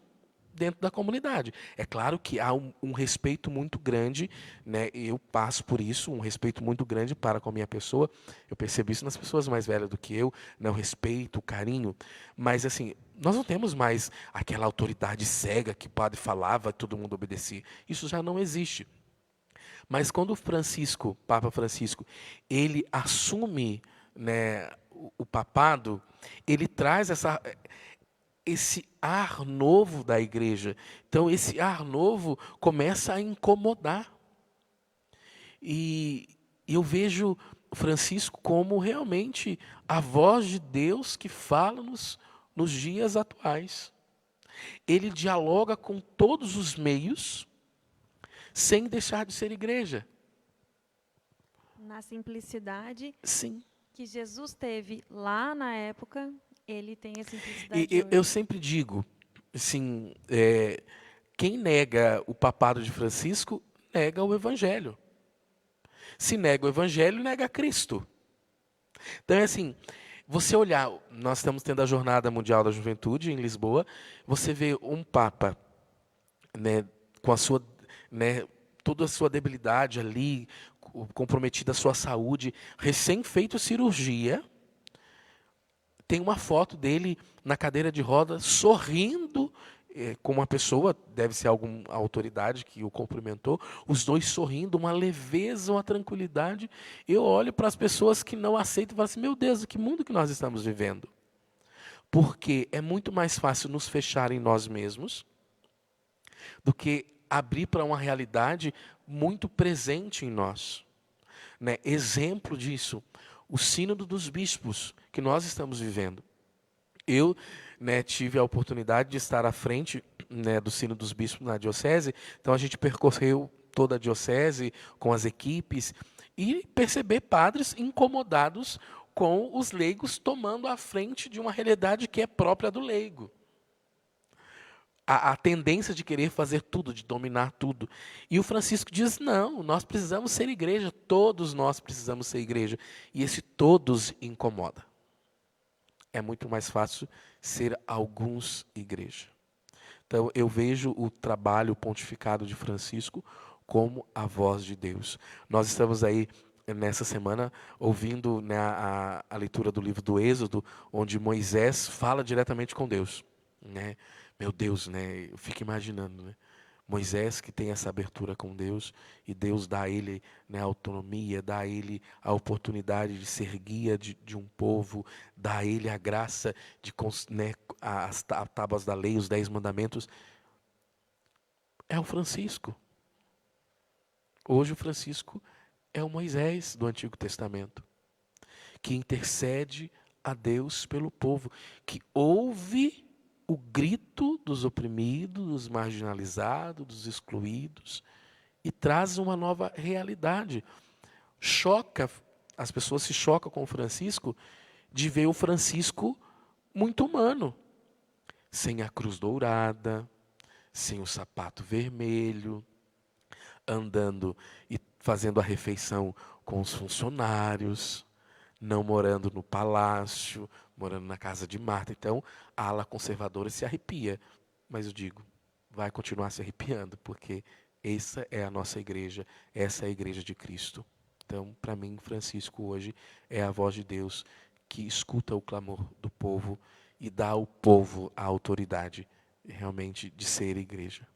dentro da comunidade. É claro que há um respeito muito grande, né? Eu passo por isso, um respeito muito grande para com a minha pessoa. Eu percebo isso nas pessoas mais velhas do que eu, né? O respeito, o carinho. Mas, assim, nós não temos mais aquela autoridade cega que o padre falava, todo mundo obedecia. Isso já não existe. Mas quando Francisco, Papa Francisco, ele assume, né, o papado, ele traz esse ar novo da igreja. Então, esse ar novo começa a incomodar. E eu vejo Francisco como realmente a voz de Deus que fala nos dias atuais. Ele dialoga com todos os meios, sem deixar de ser igreja. Na simplicidade Sim. que Jesus teve lá na época, ele tem a simplicidade E eu hoje. sempre digo, assim, quem nega o papado de Francisco, nega o Evangelho. Se nega o Evangelho, nega Cristo. Então, é assim, você olhar, nós estamos tendo a Jornada Mundial da Juventude em Lisboa, você vê um Papa, né, com a sua, né, toda a sua debilidade ali, comprometida a sua saúde, recém feito cirurgia, tem uma foto dele na cadeira de roda, sorrindo com uma pessoa, deve ser alguma autoridade que o cumprimentou, os dois sorrindo, uma leveza, uma tranquilidade. Eu olho para as pessoas que não aceitam e falo assim, meu Deus, que mundo que nós estamos vivendo? Porque é muito mais fácil nos fechar em nós mesmos do que abrir para uma realidade muito presente em nós. Né? Exemplo disso, o Sínodo dos Bispos que nós estamos vivendo. Eu, né, tive a oportunidade de estar à frente, né, do Sínodo dos Bispos na diocese, então a gente percorreu toda a diocese com as equipes e perceber padres incomodados com os leigos tomando a frente de uma realidade que é própria do leigo. A tendência de querer fazer tudo, de dominar tudo. E o Francisco diz, não, nós precisamos ser igreja, todos nós precisamos ser igreja. E esse todos incomoda. É muito mais fácil ser alguns igreja. Então, eu vejo o trabalho pontificado de Francisco como a voz de Deus. Nós estamos aí, nessa semana, ouvindo, né, a leitura do livro do Êxodo, onde Moisés fala diretamente com Deus, né? Meu Deus, né? Eu fico imaginando, né? Moisés que tem essa abertura com Deus e Deus dá a ele, né, a autonomia, dá a ele a oportunidade de ser guia de um povo, dá a ele a graça de, né, as tábuas da lei, os 10 mandamentos. É o Francisco. Hoje o Francisco é o Moisés do Antigo Testamento, que intercede a Deus pelo povo, que ouve o grito dos oprimidos, dos marginalizados, dos excluídos, e traz uma nova realidade. Choca, as pessoas se chocam com o Francisco, de ver o Francisco muito humano, sem a cruz dourada, sem o sapato vermelho, andando e fazendo a refeição com os funcionários, não morando no palácio, morando na casa de Marta. Então, a ala conservadora se arrepia. Mas eu digo, vai continuar se arrepiando, porque essa é a nossa igreja, essa é a igreja de Cristo. Então, para mim, Francisco hoje é a voz de Deus que escuta o clamor do povo e dá ao povo a autoridade realmente de ser igreja.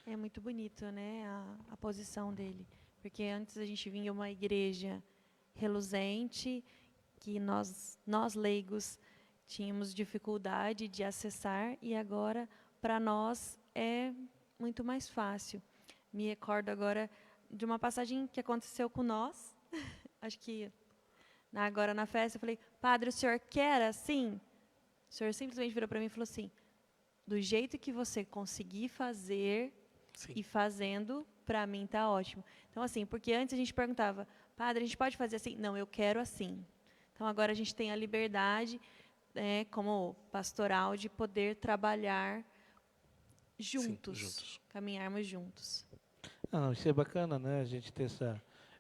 É muito bonito, né, a posição dele. Porque antes a gente vinha uma igreja reluzente, que nós leigos tínhamos dificuldade de acessar e agora, para nós, é muito mais fácil. Me recordo agora de uma passagem que aconteceu com nós, acho que agora na festa, eu falei, padre, o senhor quer assim? O senhor simplesmente virou para mim e falou assim, do jeito que você conseguir fazer Sim. e fazendo, para mim está ótimo. Então, assim, porque antes a gente perguntava, padre, a gente pode fazer assim? Não, eu quero assim. Então, agora a gente tem a liberdade, como pastoral, de poder trabalhar juntos, Sim, juntos. caminharmos juntos. Não, isso é bacana, né? A gente ter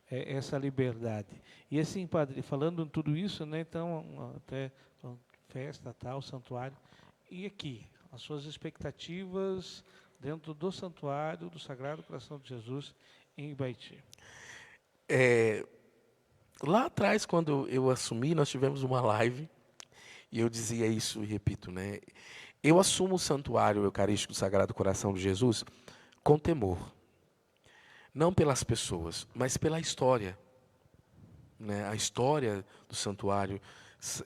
essa liberdade. E assim, padre, falando em tudo isso, né? Então, até festa, tal, santuário. E aqui, as suas expectativas dentro do santuário do Sagrado Coração de Jesus em Ibaiti? Lá atrás, quando eu assumi, nós tivemos uma live, e eu dizia isso e repito, né? Eu assumo o santuário eucarístico do Sagrado Coração de Jesus com temor. Não pelas pessoas, mas pela história. Né? A história do santuário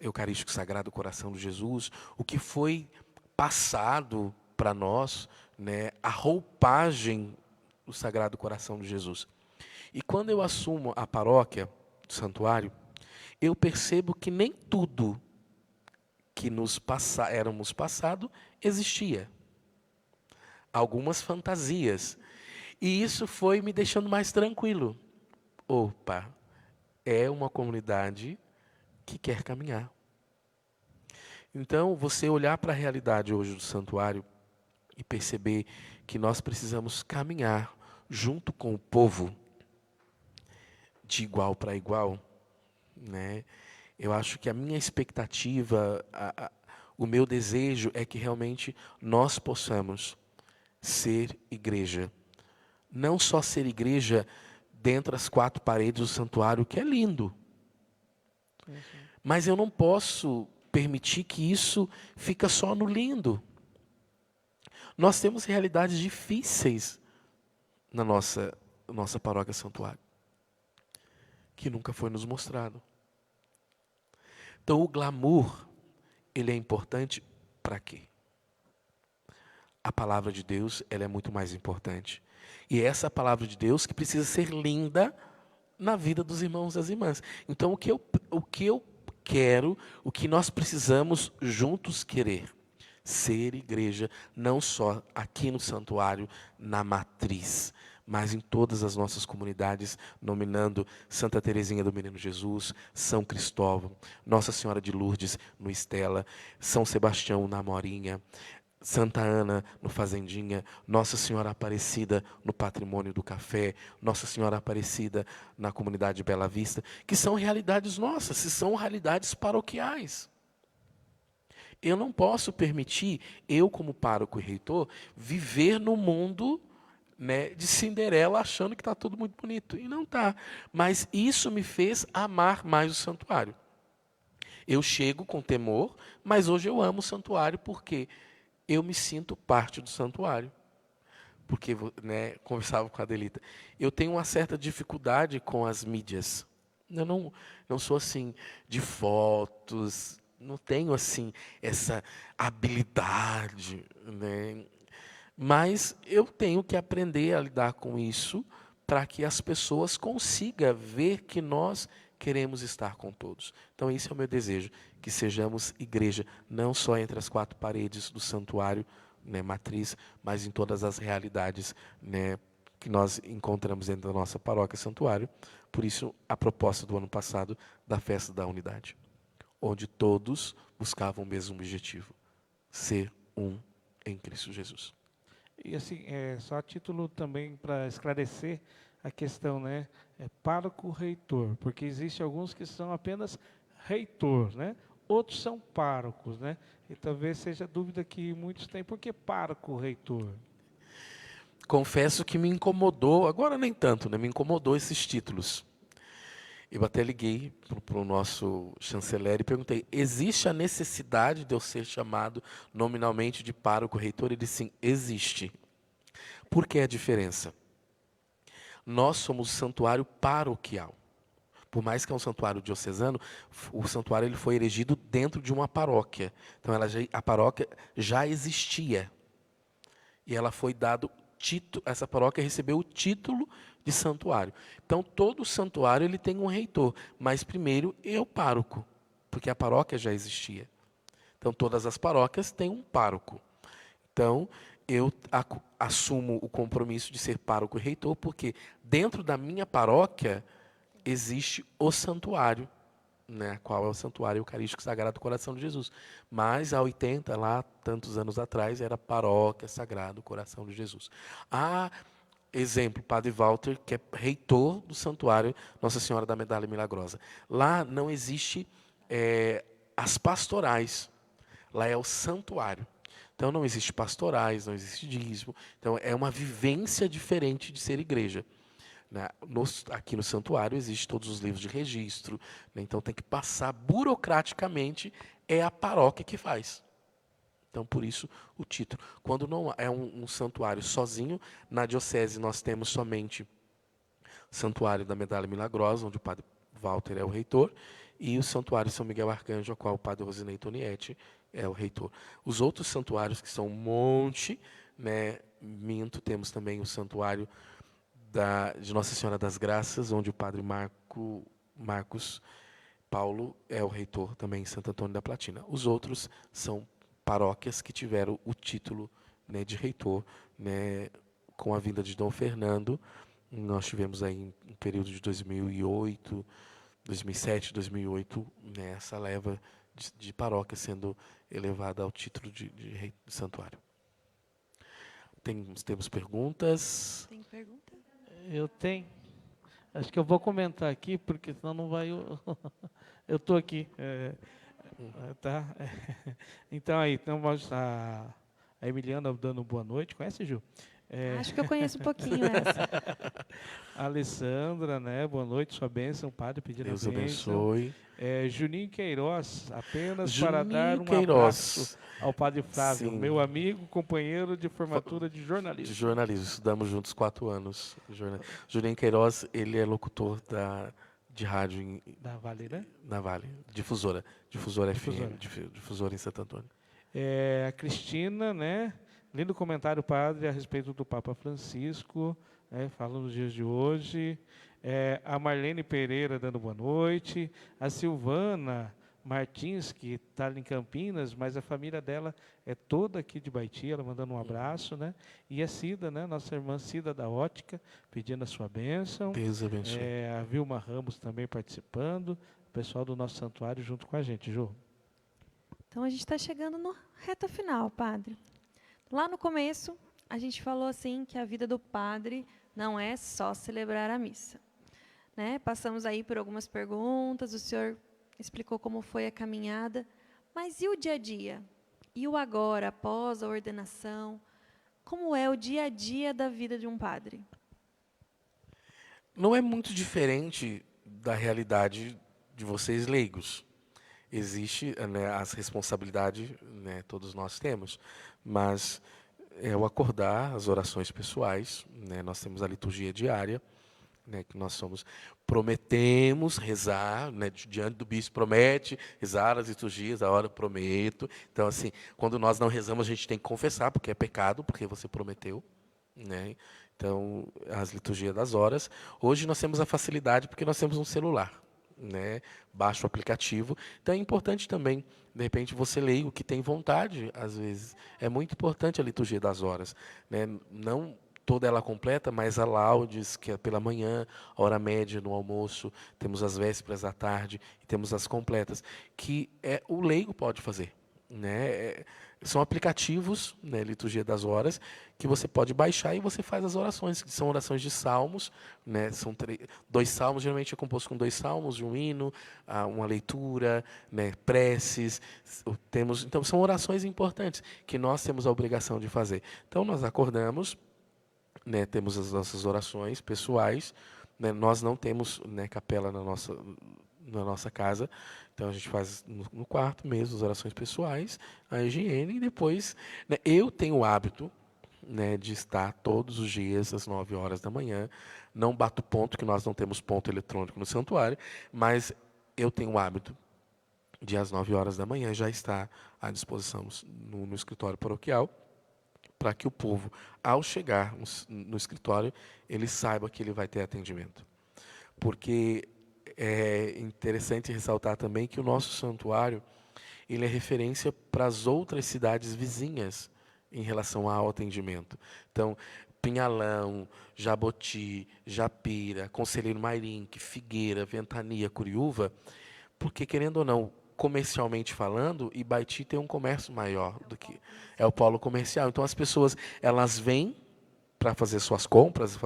eucarístico Sagrado Coração de Jesus, o que foi passado para nós, né? A roupagem do Sagrado Coração de Jesus. E quando eu assumo a paróquia do santuário, eu percebo que nem tudo que éramos passado existia. Algumas fantasias. E isso foi me deixando mais tranquilo. Opa, é uma comunidade que quer caminhar. Então, você olhar para a realidade hoje do santuário e perceber que nós precisamos caminhar junto com o povo, de igual para igual, né? Eu acho que a minha expectativa, o meu desejo é que realmente nós possamos ser igreja. Não só ser igreja dentro das quatro paredes do santuário, que é lindo. Mas eu não posso permitir que isso fique só no lindo. Nós temos realidades difíceis na nossa paróquia santuário, que nunca foi nos mostrado. Então o glamour, ele é importante para quê? A palavra de Deus, ela é muito mais importante. E é essa palavra de Deus que precisa ser linda na vida dos irmãos e das irmãs. Então o que eu quero, o que nós precisamos juntos querer, ser igreja, não só aqui no santuário, na matriz, mas em todas as nossas comunidades, nominando Santa Teresinha do Menino Jesus, São Cristóvão, Nossa Senhora de Lourdes no Estela, São Sebastião na Morinha, Santa Ana no Fazendinha, Nossa Senhora Aparecida no Patrimônio do Café, Nossa Senhora Aparecida na comunidade Bela Vista, que são realidades nossas, que são realidades paroquiais. Eu não posso permitir, eu como pároco e reitor, viver no mundo, né, de Cinderela achando que está tudo muito bonito. E não está. Mas isso me fez amar mais o santuário. Eu chego com temor, mas hoje eu amo o santuário porque eu me sinto parte do santuário. Porque, né, conversava com a Adelita, eu tenho uma certa dificuldade com as mídias. Eu não sou assim de fotos, não tenho assim essa habilidade, né? Mas eu tenho que aprender a lidar com isso para que as pessoas consigam ver que nós queremos estar com todos. Então esse é o meu desejo, que sejamos igreja, não só entre as quatro paredes do santuário, né, matriz, mas em todas as realidades, né, que nós encontramos dentro da nossa paróquia santuário. Por isso a proposta do ano passado da festa da unidade, onde todos buscavam o mesmo objetivo, ser um em Cristo Jesus. E assim, só a título também para esclarecer a questão, né? Pároco-reitor, porque existe alguns que são apenas reitor, né? Outros são párocos, né? E talvez seja a dúvida que muitos têm, por que pároco-reitor? Confesso que me incomodou, agora nem tanto, né? Me incomodou esses títulos. Eu até liguei para o nosso chanceler e perguntei, existe a necessidade de eu ser chamado nominalmente de pároco-reitor? Ele disse, sim, existe. Por que a diferença? Nós somos santuário paroquial. Por mais que é um santuário diocesano, o santuário ele foi erigido dentro de uma paróquia. Então a paróquia já existia. E ela foi dado título, essa paróquia recebeu o título de santuário. Então todo santuário ele tem um reitor, mas primeiro é o pároco, porque a paróquia já existia. Então todas as paróquias têm um pároco. Então eu assumo o compromisso de ser pároco e reitor, porque dentro da minha paróquia existe o santuário, né, qual é o Santuário Eucarístico Sagrado do Coração de Jesus. Mas há 80, lá, tantos anos atrás, era Paróquia Sagrado Coração de Jesus. Há, exemplo, Padre Walter, que é reitor do Santuário Nossa Senhora da Medalha Milagrosa. Lá não existe as pastorais, lá é o santuário. Então não existe pastorais, não existe dízimo. Então é uma vivência diferente de ser igreja. Aqui no santuário existem todos os livros de registro, né? Então tem que passar burocraticamente, é a paróquia que faz. Então por isso o título. Quando não é um santuário sozinho, na diocese nós temos somente o Santuário da Medalha Milagrosa, onde o Padre Walter é o reitor, e o Santuário São Miguel Arcanjo, ao qual o Padre Rosinei Tonietti é o reitor. Os outros santuários, que são um monte, né, temos também o Santuário de Nossa Senhora das Graças, onde o Padre Marcos Paulo é o reitor também em Santo Antônio da Platina. Os outros são paróquias que tiveram o título, né, de reitor, né, com a vinda de Dom Fernando. Nós tivemos aí um período de 2008, 2007, 2008, né, essa leva de paróquia sendo elevada ao título de rei de santuário. Temos perguntas? Tem pergunta? Eu tenho. Acho que eu vou comentar aqui, porque senão não vai... Eu estou aqui. Tá? Então, a Emiliana dando boa noite. Conhece, Ju? Acho que eu conheço um pouquinho essa. A Alessandra, né? Boa noite, sua bênção, Padre, pedindo Deus a bênção. abençoe. Juninho Queiroz, apenas Juninho para dar um abraço ao Padre Flávio, Sim. meu amigo, companheiro de formatura de jornalismo. De jornalismo, estudamos juntos 4 anos. Juninho Queiroz, ele é locutor de rádio Da Vale, né? Na Vale, difusora FM, difusora em Santo Antônio. A Cristina, né? Lindo comentário, Padre, a respeito do Papa Francisco, né, falando nos dias de hoje. A Marlene Pereira dando boa noite. A Silvana Martins, que está em Campinas, mas a família dela é toda aqui de Baiti, ela mandando um abraço, né? E a Cida, né? Nossa irmã Cida da Ótica, pedindo a sua bênção. Deus abençoe. A Vilma Ramos também participando. O pessoal do nosso santuário junto com a gente, Ju. Então, a gente está chegando na reta final, Padre. Lá no começo, a gente falou assim que a vida do padre não é só celebrar a missa. Né? Passamos aí por algumas perguntas, o senhor explicou como foi a caminhada, mas e o dia a dia? E o agora, após a ordenação? Como é o dia a dia da vida de um padre? Não é muito diferente da realidade de vocês leigos. Existe, né, as responsabilidades, né, todos nós temos, mas é o acordar, as orações pessoais, né, nós temos a liturgia diária, né, que nós prometemos rezar, né, diante do bispo promete rezar as liturgias, a hora eu prometo. Então, assim, quando nós não rezamos, a gente tem que confessar, porque é pecado, porque você prometeu, né? Então, as liturgias das horas. Hoje nós temos a facilidade, porque nós temos um celular, né? Baixa o aplicativo. Então, é importante também, de repente, você ler o que tem vontade, às vezes. É muito importante a liturgia das horas, né? Não toda ela completa, mas a laudes, que é pela manhã, a hora média no almoço, temos as vésperas à tarde, e temos as completas, que o leigo pode fazer, né? São aplicativos, né, liturgia das horas, que você pode baixar e você faz as orações, que são orações de salmos, né? São 2 salmos, geralmente é composto com 2 salmos, um hino, uma leitura, né, preces. Então, são orações importantes que nós temos a obrigação de fazer. Então, nós acordamos, né, temos as nossas orações pessoais, né, nós não temos, né, capela na nossa casa, então a gente faz no quarto mesmo as orações pessoais, a higiene, e depois, né, eu tenho o hábito, né, de estar todos os dias às 9 horas da manhã. Não bato ponto, que nós não temos ponto eletrônico no santuário, mas eu tenho o hábito de às 9 horas da manhã já estar à disposição no escritório paroquial, para que o povo, ao chegar no escritório, ele saiba que ele vai ter atendimento. Porque é interessante ressaltar também que o nosso santuário, ele é referência para as outras cidades vizinhas em relação ao atendimento. Então, Pinhalão, Jaboti, Japira, Conselheiro Mairinque, Figueira, Ventania, Curiúva, porque, querendo ou não, comercialmente falando, Ibaiti tem um comércio maior do que é o polo comercial. Então, as pessoas, elas vêm para fazer suas compras,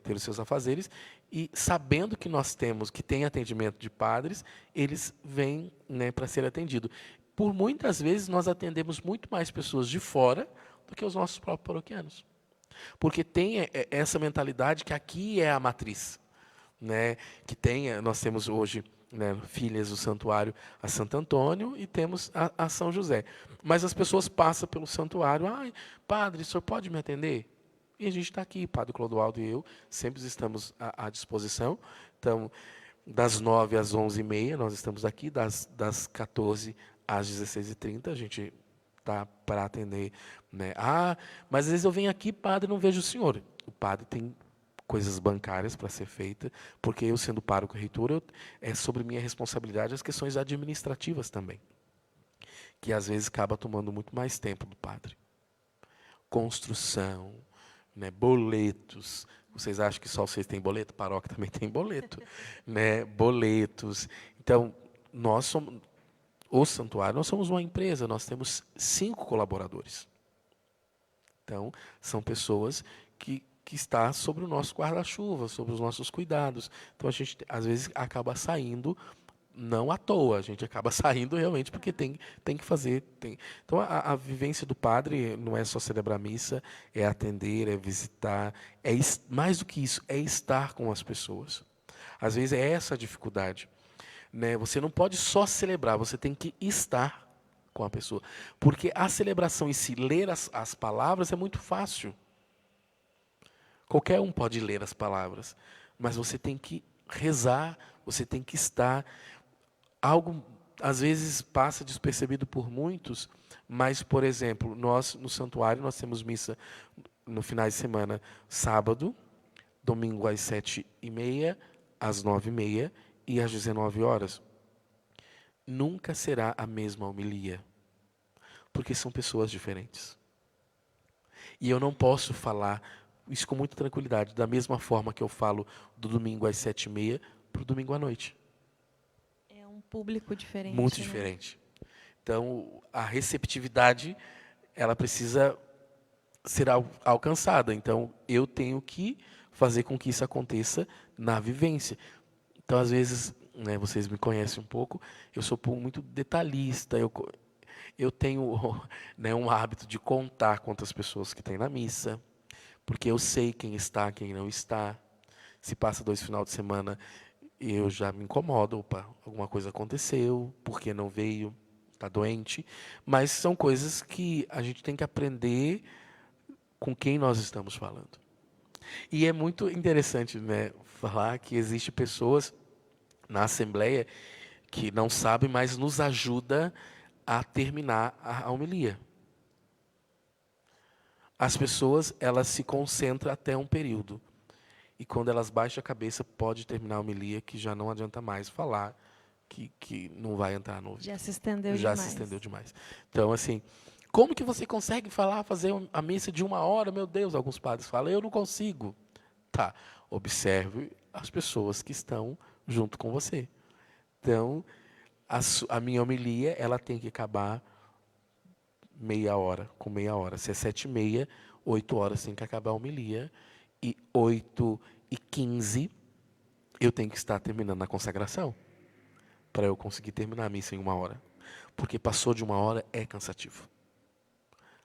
ter os seus afazeres, e sabendo que nós temos, que tem atendimento de padres, eles vêm, né, para ser atendido. Por muitas vezes, nós atendemos muito mais pessoas de fora do que os nossos próprios paroquianos. Porque tem essa mentalidade que aqui é a matriz, né? Nós temos hoje, né, filhas do santuário a Santo Antônio e temos a São José. Mas as pessoas passam pelo santuário, padre, o senhor pode me atender? E a gente está aqui, padre Clodoaldo e eu, sempre estamos à disposição. Então, das 9 às 11h30, nós estamos aqui, das 14 às 16h30, a gente está para atender, né? Mas às vezes eu venho aqui, padre, não vejo o senhor. O padre tem coisas bancárias para ser feita, porque eu, sendo pároco e reitor, é sobre minha responsabilidade as questões administrativas também, que às vezes acaba tomando muito mais tempo do padre. Construção, né, boletos. Vocês acham que só vocês têm boleto? Paróquia também tem boleto, né? Boletos. Então, nós somos o santuário, nós somos uma empresa, nós temos 5 colaboradores. Então, são pessoas que estão sobre o nosso guarda-chuva, sobre os nossos cuidados. Então, a gente, às vezes, acaba saindo, não à toa, a gente acaba saindo realmente porque tem que fazer. Então, a vivência do padre não é só celebrar a missa, é atender, é visitar, mais do que isso, é estar com as pessoas. Às vezes, é essa a dificuldade. Né? Você não pode só celebrar, você tem que estar com a pessoa. Porque a celebração em si, ler as palavras, é muito fácil. Qualquer um pode ler as palavras, mas você tem que rezar, você tem que estar. Algo, às vezes, passa despercebido por muitos, mas, por exemplo, nós, no santuário, nós temos missa no final de semana, sábado, domingo às 7h30, às 9h30, e às 19 horas, nunca será a mesma homilia, porque são pessoas diferentes. E eu não posso falar isso com muita tranquilidade, da mesma forma que eu falo do domingo às 7h30 para o domingo à noite. É um público diferente. Muito né? diferente. Então, a receptividade, ela precisa ser alcançada. Então, eu tenho que fazer com que isso aconteça na vivência. Então, às vezes, né, vocês me conhecem um pouco, eu sou muito detalhista, eu tenho, né, um hábito de contar quantas pessoas que tem na missa, porque eu sei quem está, quem não está. Se passa 2 finais de semana, eu já me incomodo, alguma coisa aconteceu, por que não veio, está doente. Mas são coisas que a gente tem que aprender com quem nós estamos falando. E é muito interessante, né, falar que existem pessoas na Assembleia que não sabem, mas nos ajuda a terminar a homilia. As pessoas, elas se concentram até um período. E quando elas baixam a cabeça, pode terminar a homilia, que já não adianta mais falar, que não vai entrar no ouvido. Já se estendeu Já demais. se estendeu demais. Então, assim, como que você consegue fazer a missa de 1 hora? Meu Deus, alguns padres falam, eu não consigo. Tá, observe as pessoas que estão junto com você. Então, a minha homilia, ela tem que acabar com meia hora. Se é 7h30, 8 horas tem que acabar a homilia. E 8h15, eu tenho que estar terminando a consagração, para eu conseguir terminar a missa em 1 hora. Porque passou de 1 hora, é cansativo.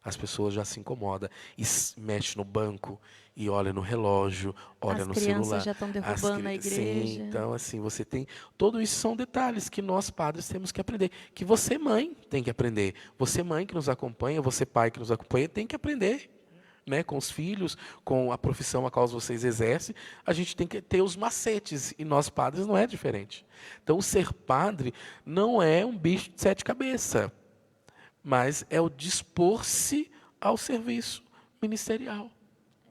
As pessoas já se incomodam e mexem no banco e olham no relógio, olham no celular. As crianças já estão derrubando a igreja. Sim, então, assim, você tem... Tudo isso são detalhes que nós, padres, temos que aprender. Que você, mãe, tem que aprender. Você, mãe, que nos acompanha, você, pai, que nos acompanha, tem que aprender. né, com os filhos, com a profissão a qual vocês exercem, a gente tem que ter os macetes, e nós padres não é diferente. Então, ser padre não é um bicho de 7 cabeças, mas é o dispor-se ao serviço ministerial.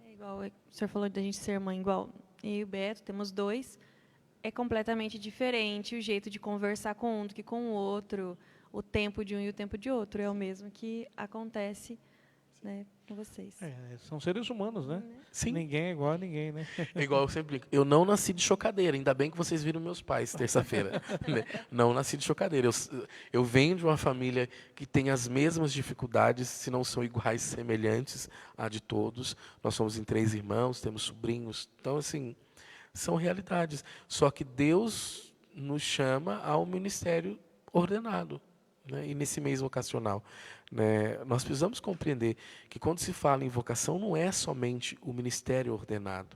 É igual o senhor falou da gente ser mãe, igual eu e o Beto, temos 2. É completamente diferente o jeito de conversar com um do que com o outro. O tempo de um e o tempo de outro é o mesmo que acontece, né, com vocês. São seres humanos, né? Sim. Ninguém é igual a ninguém, né? É igual eu sempre digo, eu não nasci de chocadeira, ainda bem que vocês viram meus pais terça-feira. Né? Não nasci de chocadeira. Eu venho de uma família que tem as mesmas dificuldades, se não são iguais, semelhantes à de todos. Nós somos em 3 irmãos, temos sobrinhos. Então, assim, são realidades. Só que Deus nos chama ao ministério ordenado, né? E nesse mês vocacional, né, nós precisamos compreender que quando se fala em vocação, não é somente o ministério ordenado.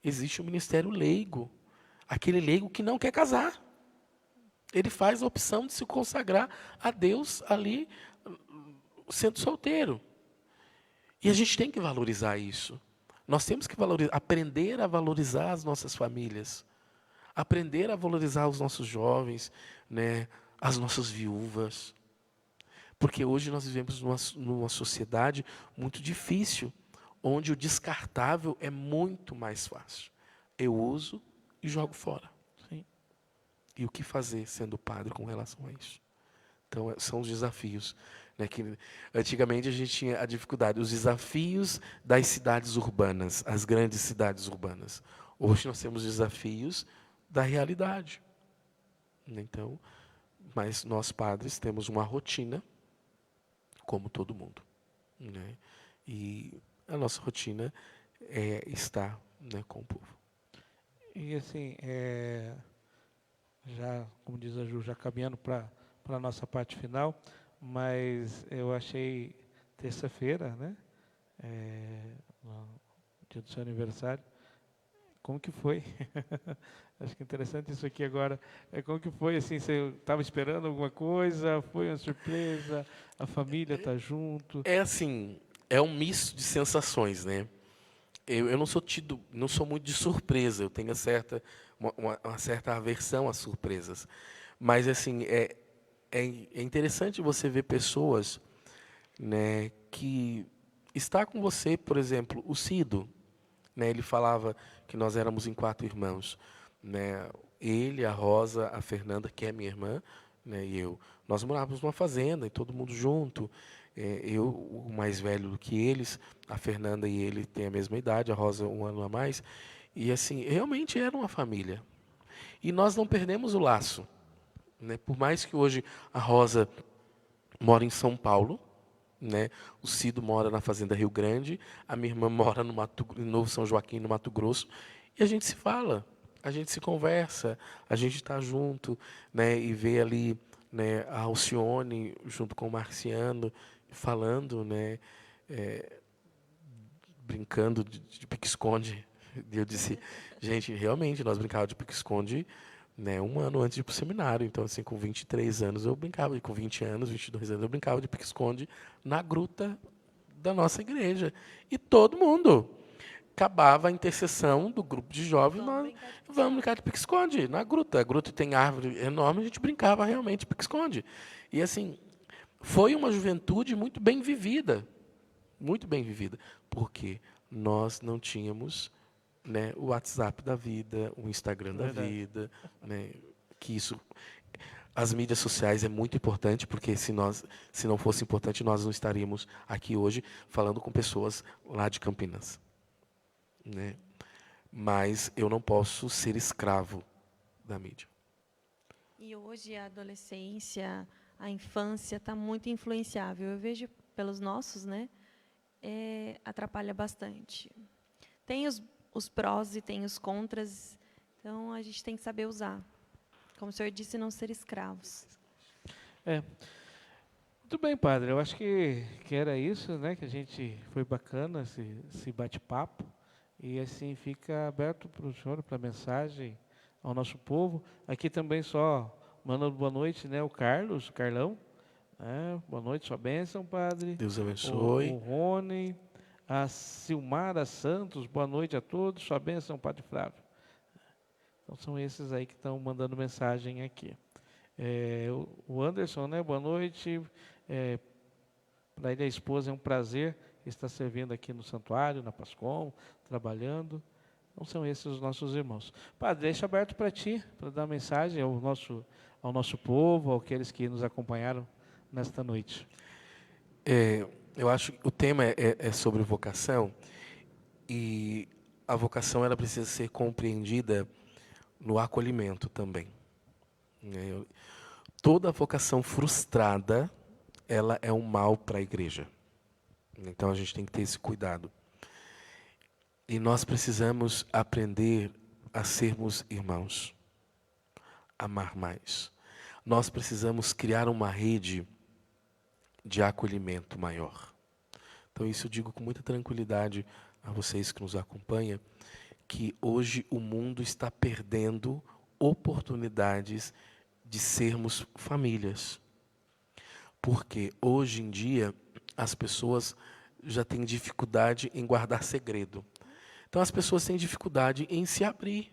Existe o ministério leigo, aquele leigo que não quer casar. Ele faz a opção de se consagrar a Deus ali, sendo solteiro. E a gente tem que valorizar isso. Nós temos que aprender a valorizar as nossas famílias, aprender a valorizar os nossos jovens, né, as nossas viúvas. Porque hoje nós vivemos numa sociedade muito difícil, onde o descartável é muito mais fácil. Eu uso e jogo fora. Sim. E o que fazer sendo padre com relação a isso? Então, são os desafios. Né, que antigamente a gente tinha a dificuldade, os desafios das cidades urbanas, as grandes cidades urbanas. Hoje nós temos desafios da realidade. Então, mas nós padres temos uma rotina, como todo mundo, né? E a nossa rotina é estar, né, com o povo. E assim, já, como diz a Ju, já caminhando para a nossa parte final, mas eu achei terça-feira, né, no dia do seu aniversário, como que foi? Acho que é interessante isso aqui agora. Como que foi, assim, você estava esperando alguma coisa? Foi uma surpresa? A família está junto? É assim, é um misto de sensações, né? Eu não sou muito de surpresa, eu tenho uma certa aversão às surpresas. Mas, assim, é interessante você ver pessoas, né, que está com você, por exemplo, o Cido, né, ele falava que nós éramos em 4 irmãos, né, ele, a Rosa, a Fernanda, que é minha irmã, né, e eu. Nós morávamos numa fazenda, e todo mundo junto, eu, o mais velho do que eles, a Fernanda e ele têm a mesma idade, a Rosa 1 ano a mais, e assim, realmente era uma família. E nós não perdemos o laço, né, por mais que hoje a Rosa mora em São Paulo, né, o Cido mora na Fazenda Rio Grande, a minha irmã mora em Novo São Joaquim, no Mato Grosso, e a gente se fala, a gente se conversa, a gente está junto, né, e vê ali, né, a Alcione junto com o Marciano falando, né, brincando de pique-esconde. E eu disse, gente, realmente, nós brincávamos de pique-esconde, né, 1 ano antes de ir para o seminário. Então, assim, com 23 anos eu brincava, e com 20 anos, 22 anos eu brincava de pique-esconde na gruta da nossa igreja. E todo mundo. Acabava a intercessão do grupo de jovens, nós vamos brincar de pique-esconde na gruta. A gruta tem árvore enorme, a gente brincava realmente de pique-esconde. E, assim, foi uma juventude muito bem vivida, porque nós não tínhamos, né, o WhatsApp da vida, o Instagram da vida, né, que isso, as mídias sociais é muito importante, porque se não fosse importante, nós não estaríamos aqui hoje falando com pessoas lá de Campinas, né? Mas eu não posso ser escravo da mídia. E hoje a adolescência, a infância está muito influenciável. Eu vejo pelos nossos, né, atrapalha bastante. Tem os prós e tem os contras, então a gente tem que saber usar. Como o senhor disse, não ser escravos. Muito bem, padre. Eu acho que era isso, né? Que a gente foi bacana esse bate-papo. E assim fica aberto para o senhor, para a mensagem ao nosso povo. Aqui também só mandando boa noite, né? O Carlão. Boa noite, sua bênção, padre. Deus abençoe. O Rony, A Silmara Santos, boa noite a todos, sua bênção, Padre Flávio. Então são esses aí que estão mandando mensagem aqui. O Anderson, né, boa noite. Para ele, a esposa, é um prazer estar servindo aqui no santuário, na Pascom, trabalhando. Então são esses os nossos irmãos. Padre, deixa aberto para ti, para dar mensagem ao nosso povo, àqueles que nos acompanharam nesta noite. Eu acho que o tema é sobre vocação, e a vocação ela precisa ser compreendida no acolhimento também. Toda vocação frustrada, ela é um mal para a igreja. Então a gente tem que ter esse cuidado. E nós precisamos aprender a sermos irmãos, amar mais. Nós precisamos criar uma rede de acolhimento maior. Então isso eu digo com muita tranquilidade a vocês que nos acompanham, que hoje o mundo está perdendo oportunidades de sermos famílias. Porque hoje em dia as pessoas já têm dificuldade em guardar segredo. Então as pessoas têm dificuldade em se abrir.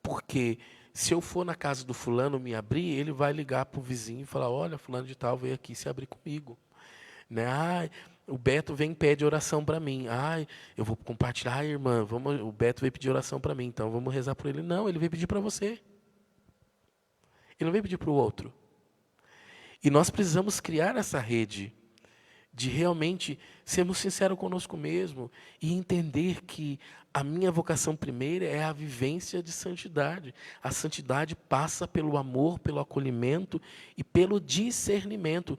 Porque se eu for na casa do fulano me abrir, ele vai ligar para o vizinho e falar, olha, fulano de tal veio aqui se abrir comigo. Né? O Beto vem e pede oração para mim. Eu vou compartilhar, irmã, o Beto veio pedir oração para mim, então vamos rezar por ele. Não, ele veio pedir para você. Ele não veio pedir para o outro. E nós precisamos criar essa rede de realmente sermos sinceros conosco mesmo e entender que a minha vocação primeira é a vivência de santidade. A santidade passa pelo amor, pelo acolhimento e pelo discernimento.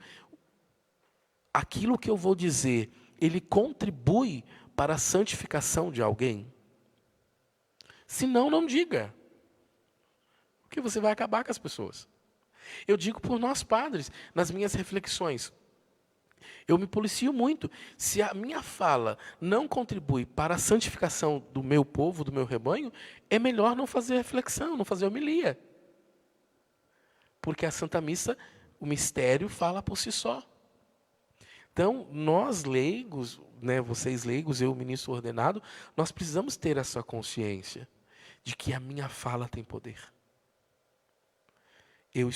Aquilo que eu vou dizer, ele contribui para a santificação de alguém? Se não, não diga. Porque você vai acabar com as pessoas. Eu digo por nós padres, nas minhas reflexões. Eu me policio muito. Se a minha fala não contribui para a santificação do meu povo, do meu rebanho, é melhor não fazer reflexão, não fazer homilia. Porque a Santa Missa, o mistério fala por si só. Então, nós leigos, né, vocês leigos, eu, ministro ordenado, nós precisamos ter essa consciência de que a minha fala tem poder. Eu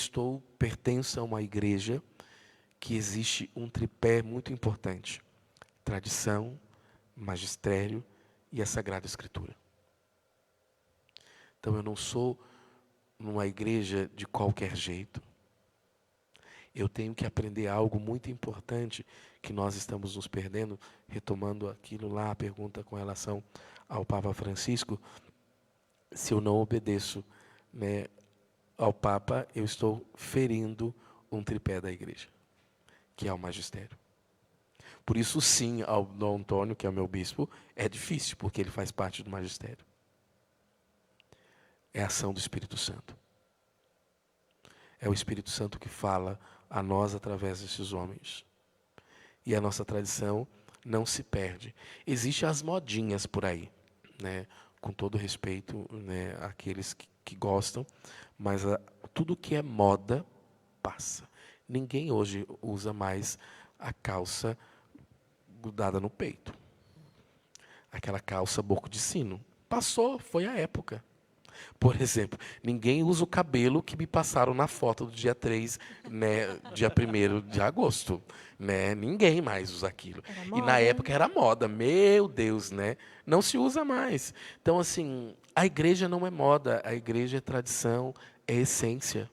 pertenço a uma igreja que existe um tripé muito importante: tradição, magistério e a Sagrada Escritura. Então eu não sou numa igreja de qualquer jeito. Eu tenho que aprender algo muito importante que nós estamos nos perdendo, retomando aquilo lá, a pergunta com relação ao Papa Francisco. Se eu não obedeço, né, ao Papa, eu estou ferindo um tripé da igreja, que é o magistério. Por isso, sim, ao Dom Antônio, que é o meu bispo, é difícil, porque ele faz parte do magistério. É a ação do Espírito Santo. É o Espírito Santo que fala a nós através desses homens. E a nossa tradição não se perde. Existem as modinhas por aí, né? Com todo respeito, né, àqueles que gostam, mas tudo que é moda passa. Ninguém hoje usa mais a calça grudada no peito. Aquela calça boco de sino. Passou, foi a época. Por exemplo, ninguém usa o cabelo que me passaram na foto do dia 3, né, dia 1º de agosto. Né? Ninguém mais usa aquilo. E na época era moda, meu Deus, né? Não se usa mais. Então, assim, a igreja não é moda, a igreja é tradição, é essência.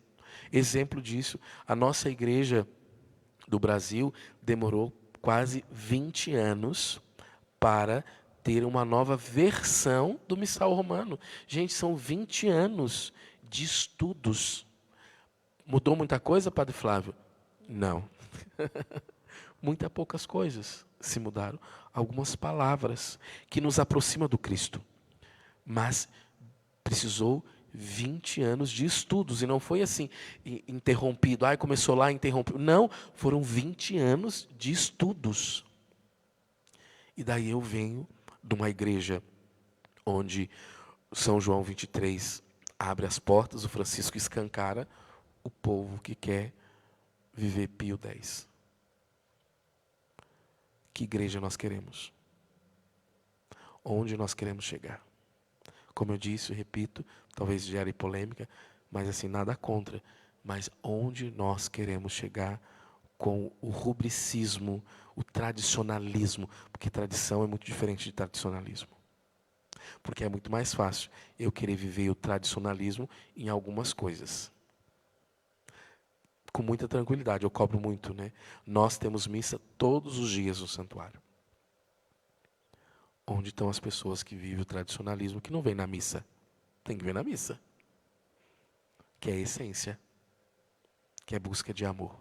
Exemplo disso, a nossa igreja do Brasil demorou quase 20 anos para ter uma nova versão do Missal Romano. Gente, são 20 anos de estudos. Mudou muita coisa, Padre Flávio? Não. Muitas poucas coisas se mudaram. Algumas palavras que nos aproximam do Cristo. Mas precisou 20 anos de estudos, e não foi assim, interrompido. Começou lá, interrompeu. Não, foram 20 anos de estudos. E daí eu venho de uma igreja onde São João 23 abre as portas, o Francisco escancara o povo que quer viver Pio X. Que igreja nós queremos? Onde nós queremos chegar? Como eu disse, eu repito, talvez gere polêmica, mas assim, nada contra. Mas onde nós queremos chegar com o rubricismo, o tradicionalismo? Porque tradição é muito diferente de tradicionalismo. Porque é muito mais fácil eu querer viver o tradicionalismo em algumas coisas. Com muita tranquilidade, eu cobro muito, né? Nós temos missa todos os dias no santuário. Onde estão as pessoas que vivem o tradicionalismo, que não vêm na missa? Tem que vir na missa. Que é a essência. Que é busca de amor.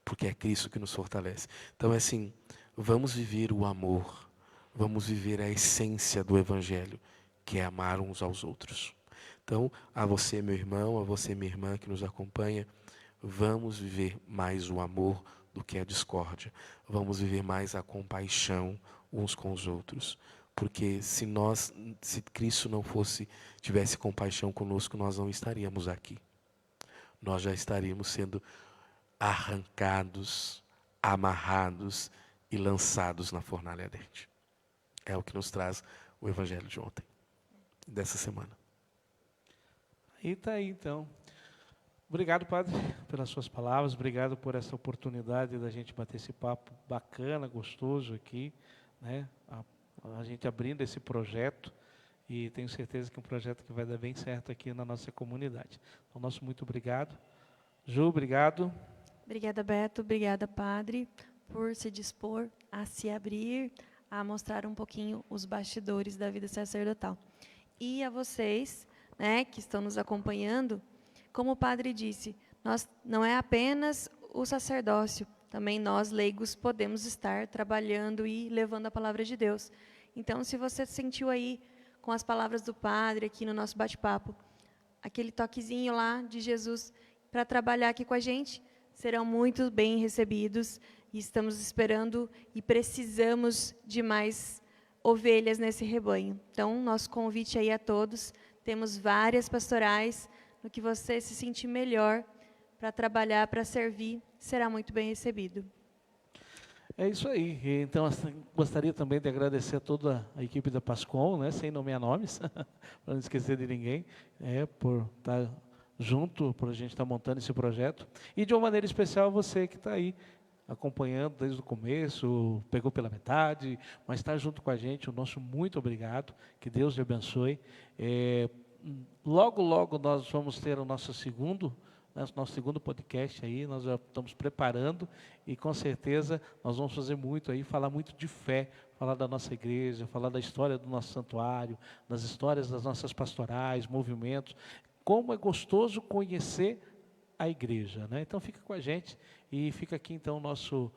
Porque é Cristo que nos fortalece. Então é assim, vamos viver o amor. Vamos viver a essência do Evangelho, que é amar uns aos outros. Então, a você, meu irmão, a você, minha irmã, que nos acompanha, vamos viver mais o amor do que a discórdia. Vamos viver mais a compaixão uns com os outros. Porque se Cristo não tivesse compaixão conosco, nós não estaríamos aqui. Nós já estaríamos sendo arrancados, amarrados e lançados na fornalha ardente. É o que nos traz o Evangelho de ontem, dessa semana. Aí está aí, então. Obrigado, Padre, pelas suas palavras. Obrigado por essa oportunidade da gente bater esse papo bacana, gostoso aqui, né? A gente abrindo esse projeto, e tenho certeza que é um projeto que vai dar bem certo aqui na nossa comunidade. Então, nosso muito obrigado. Ju, obrigado. Obrigada, Beto. Obrigada, Padre, por se dispor a se abrir, a mostrar um pouquinho os bastidores da vida sacerdotal. E a vocês, né, que estão nos acompanhando, como o Padre disse, nós não é apenas o sacerdócio, também nós, leigos, podemos estar trabalhando e levando a palavra de Deus. Então, se você sentiu aí, com as palavras do Padre, aqui no nosso bate-papo, aquele toquezinho lá de Jesus para trabalhar aqui com a gente, serão muito bem recebidos, e estamos esperando e precisamos de mais ovelhas nesse rebanho. Então, nosso convite aí a todos, temos várias pastorais, no que você se sentir melhor para trabalhar, para servir, será muito bem recebido. É isso aí. Então, assim, gostaria também de agradecer a toda a equipe da Pascom, né, sem nomear nomes, para não esquecer de ninguém, por estar junto, por a gente estar montando esse projeto. E, de uma maneira especial, você que está aí, acompanhando desde o começo, pegou pela metade, mas está junto com a gente, o nosso muito obrigado, que Deus lhe abençoe. Logo, logo nós vamos ter o nosso segundo podcast aí, nós já estamos preparando e com certeza nós vamos fazer muito aí, falar muito de fé, falar da nossa igreja, falar da história do nosso santuário, das histórias das nossas pastorais, movimentos, como é gostoso conhecer a igreja, né? Então fica com a gente e fica aqui então o nosso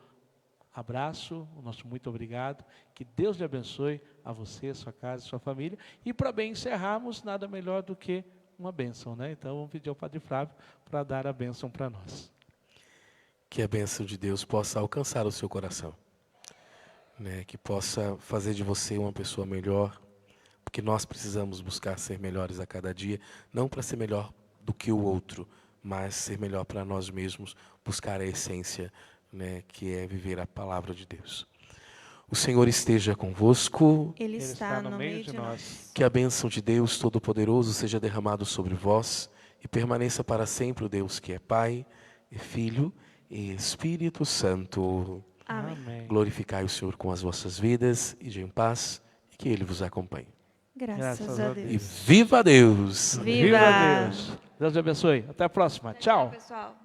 abraço, o nosso muito obrigado, que Deus lhe abençoe a você, a sua casa, a sua família, e para bem encerrarmos, nada melhor do que uma bênção, né? Então vamos pedir ao Padre Flávio para dar a bênção para nós. Que a bênção de Deus possa alcançar o seu coração, né? Que possa fazer de você uma pessoa melhor, porque nós precisamos buscar ser melhores a cada dia, não para ser melhor do que o outro, mas ser melhor para nós mesmos, buscar a essência, né, que é viver a palavra de Deus. O Senhor esteja convosco. Ele está no meio de nós. Que a bênção de Deus Todo-Poderoso seja derramado sobre vós e permaneça para sempre o Deus que é Pai, e Filho e Espírito Santo. Amém. Glorificai o Senhor com as vossas vidas e de em paz, e que Ele vos acompanhe. Graças a Deus. E viva Deus! Viva Deus! Deus te abençoe. Até a próxima. Tchau. Pessoal.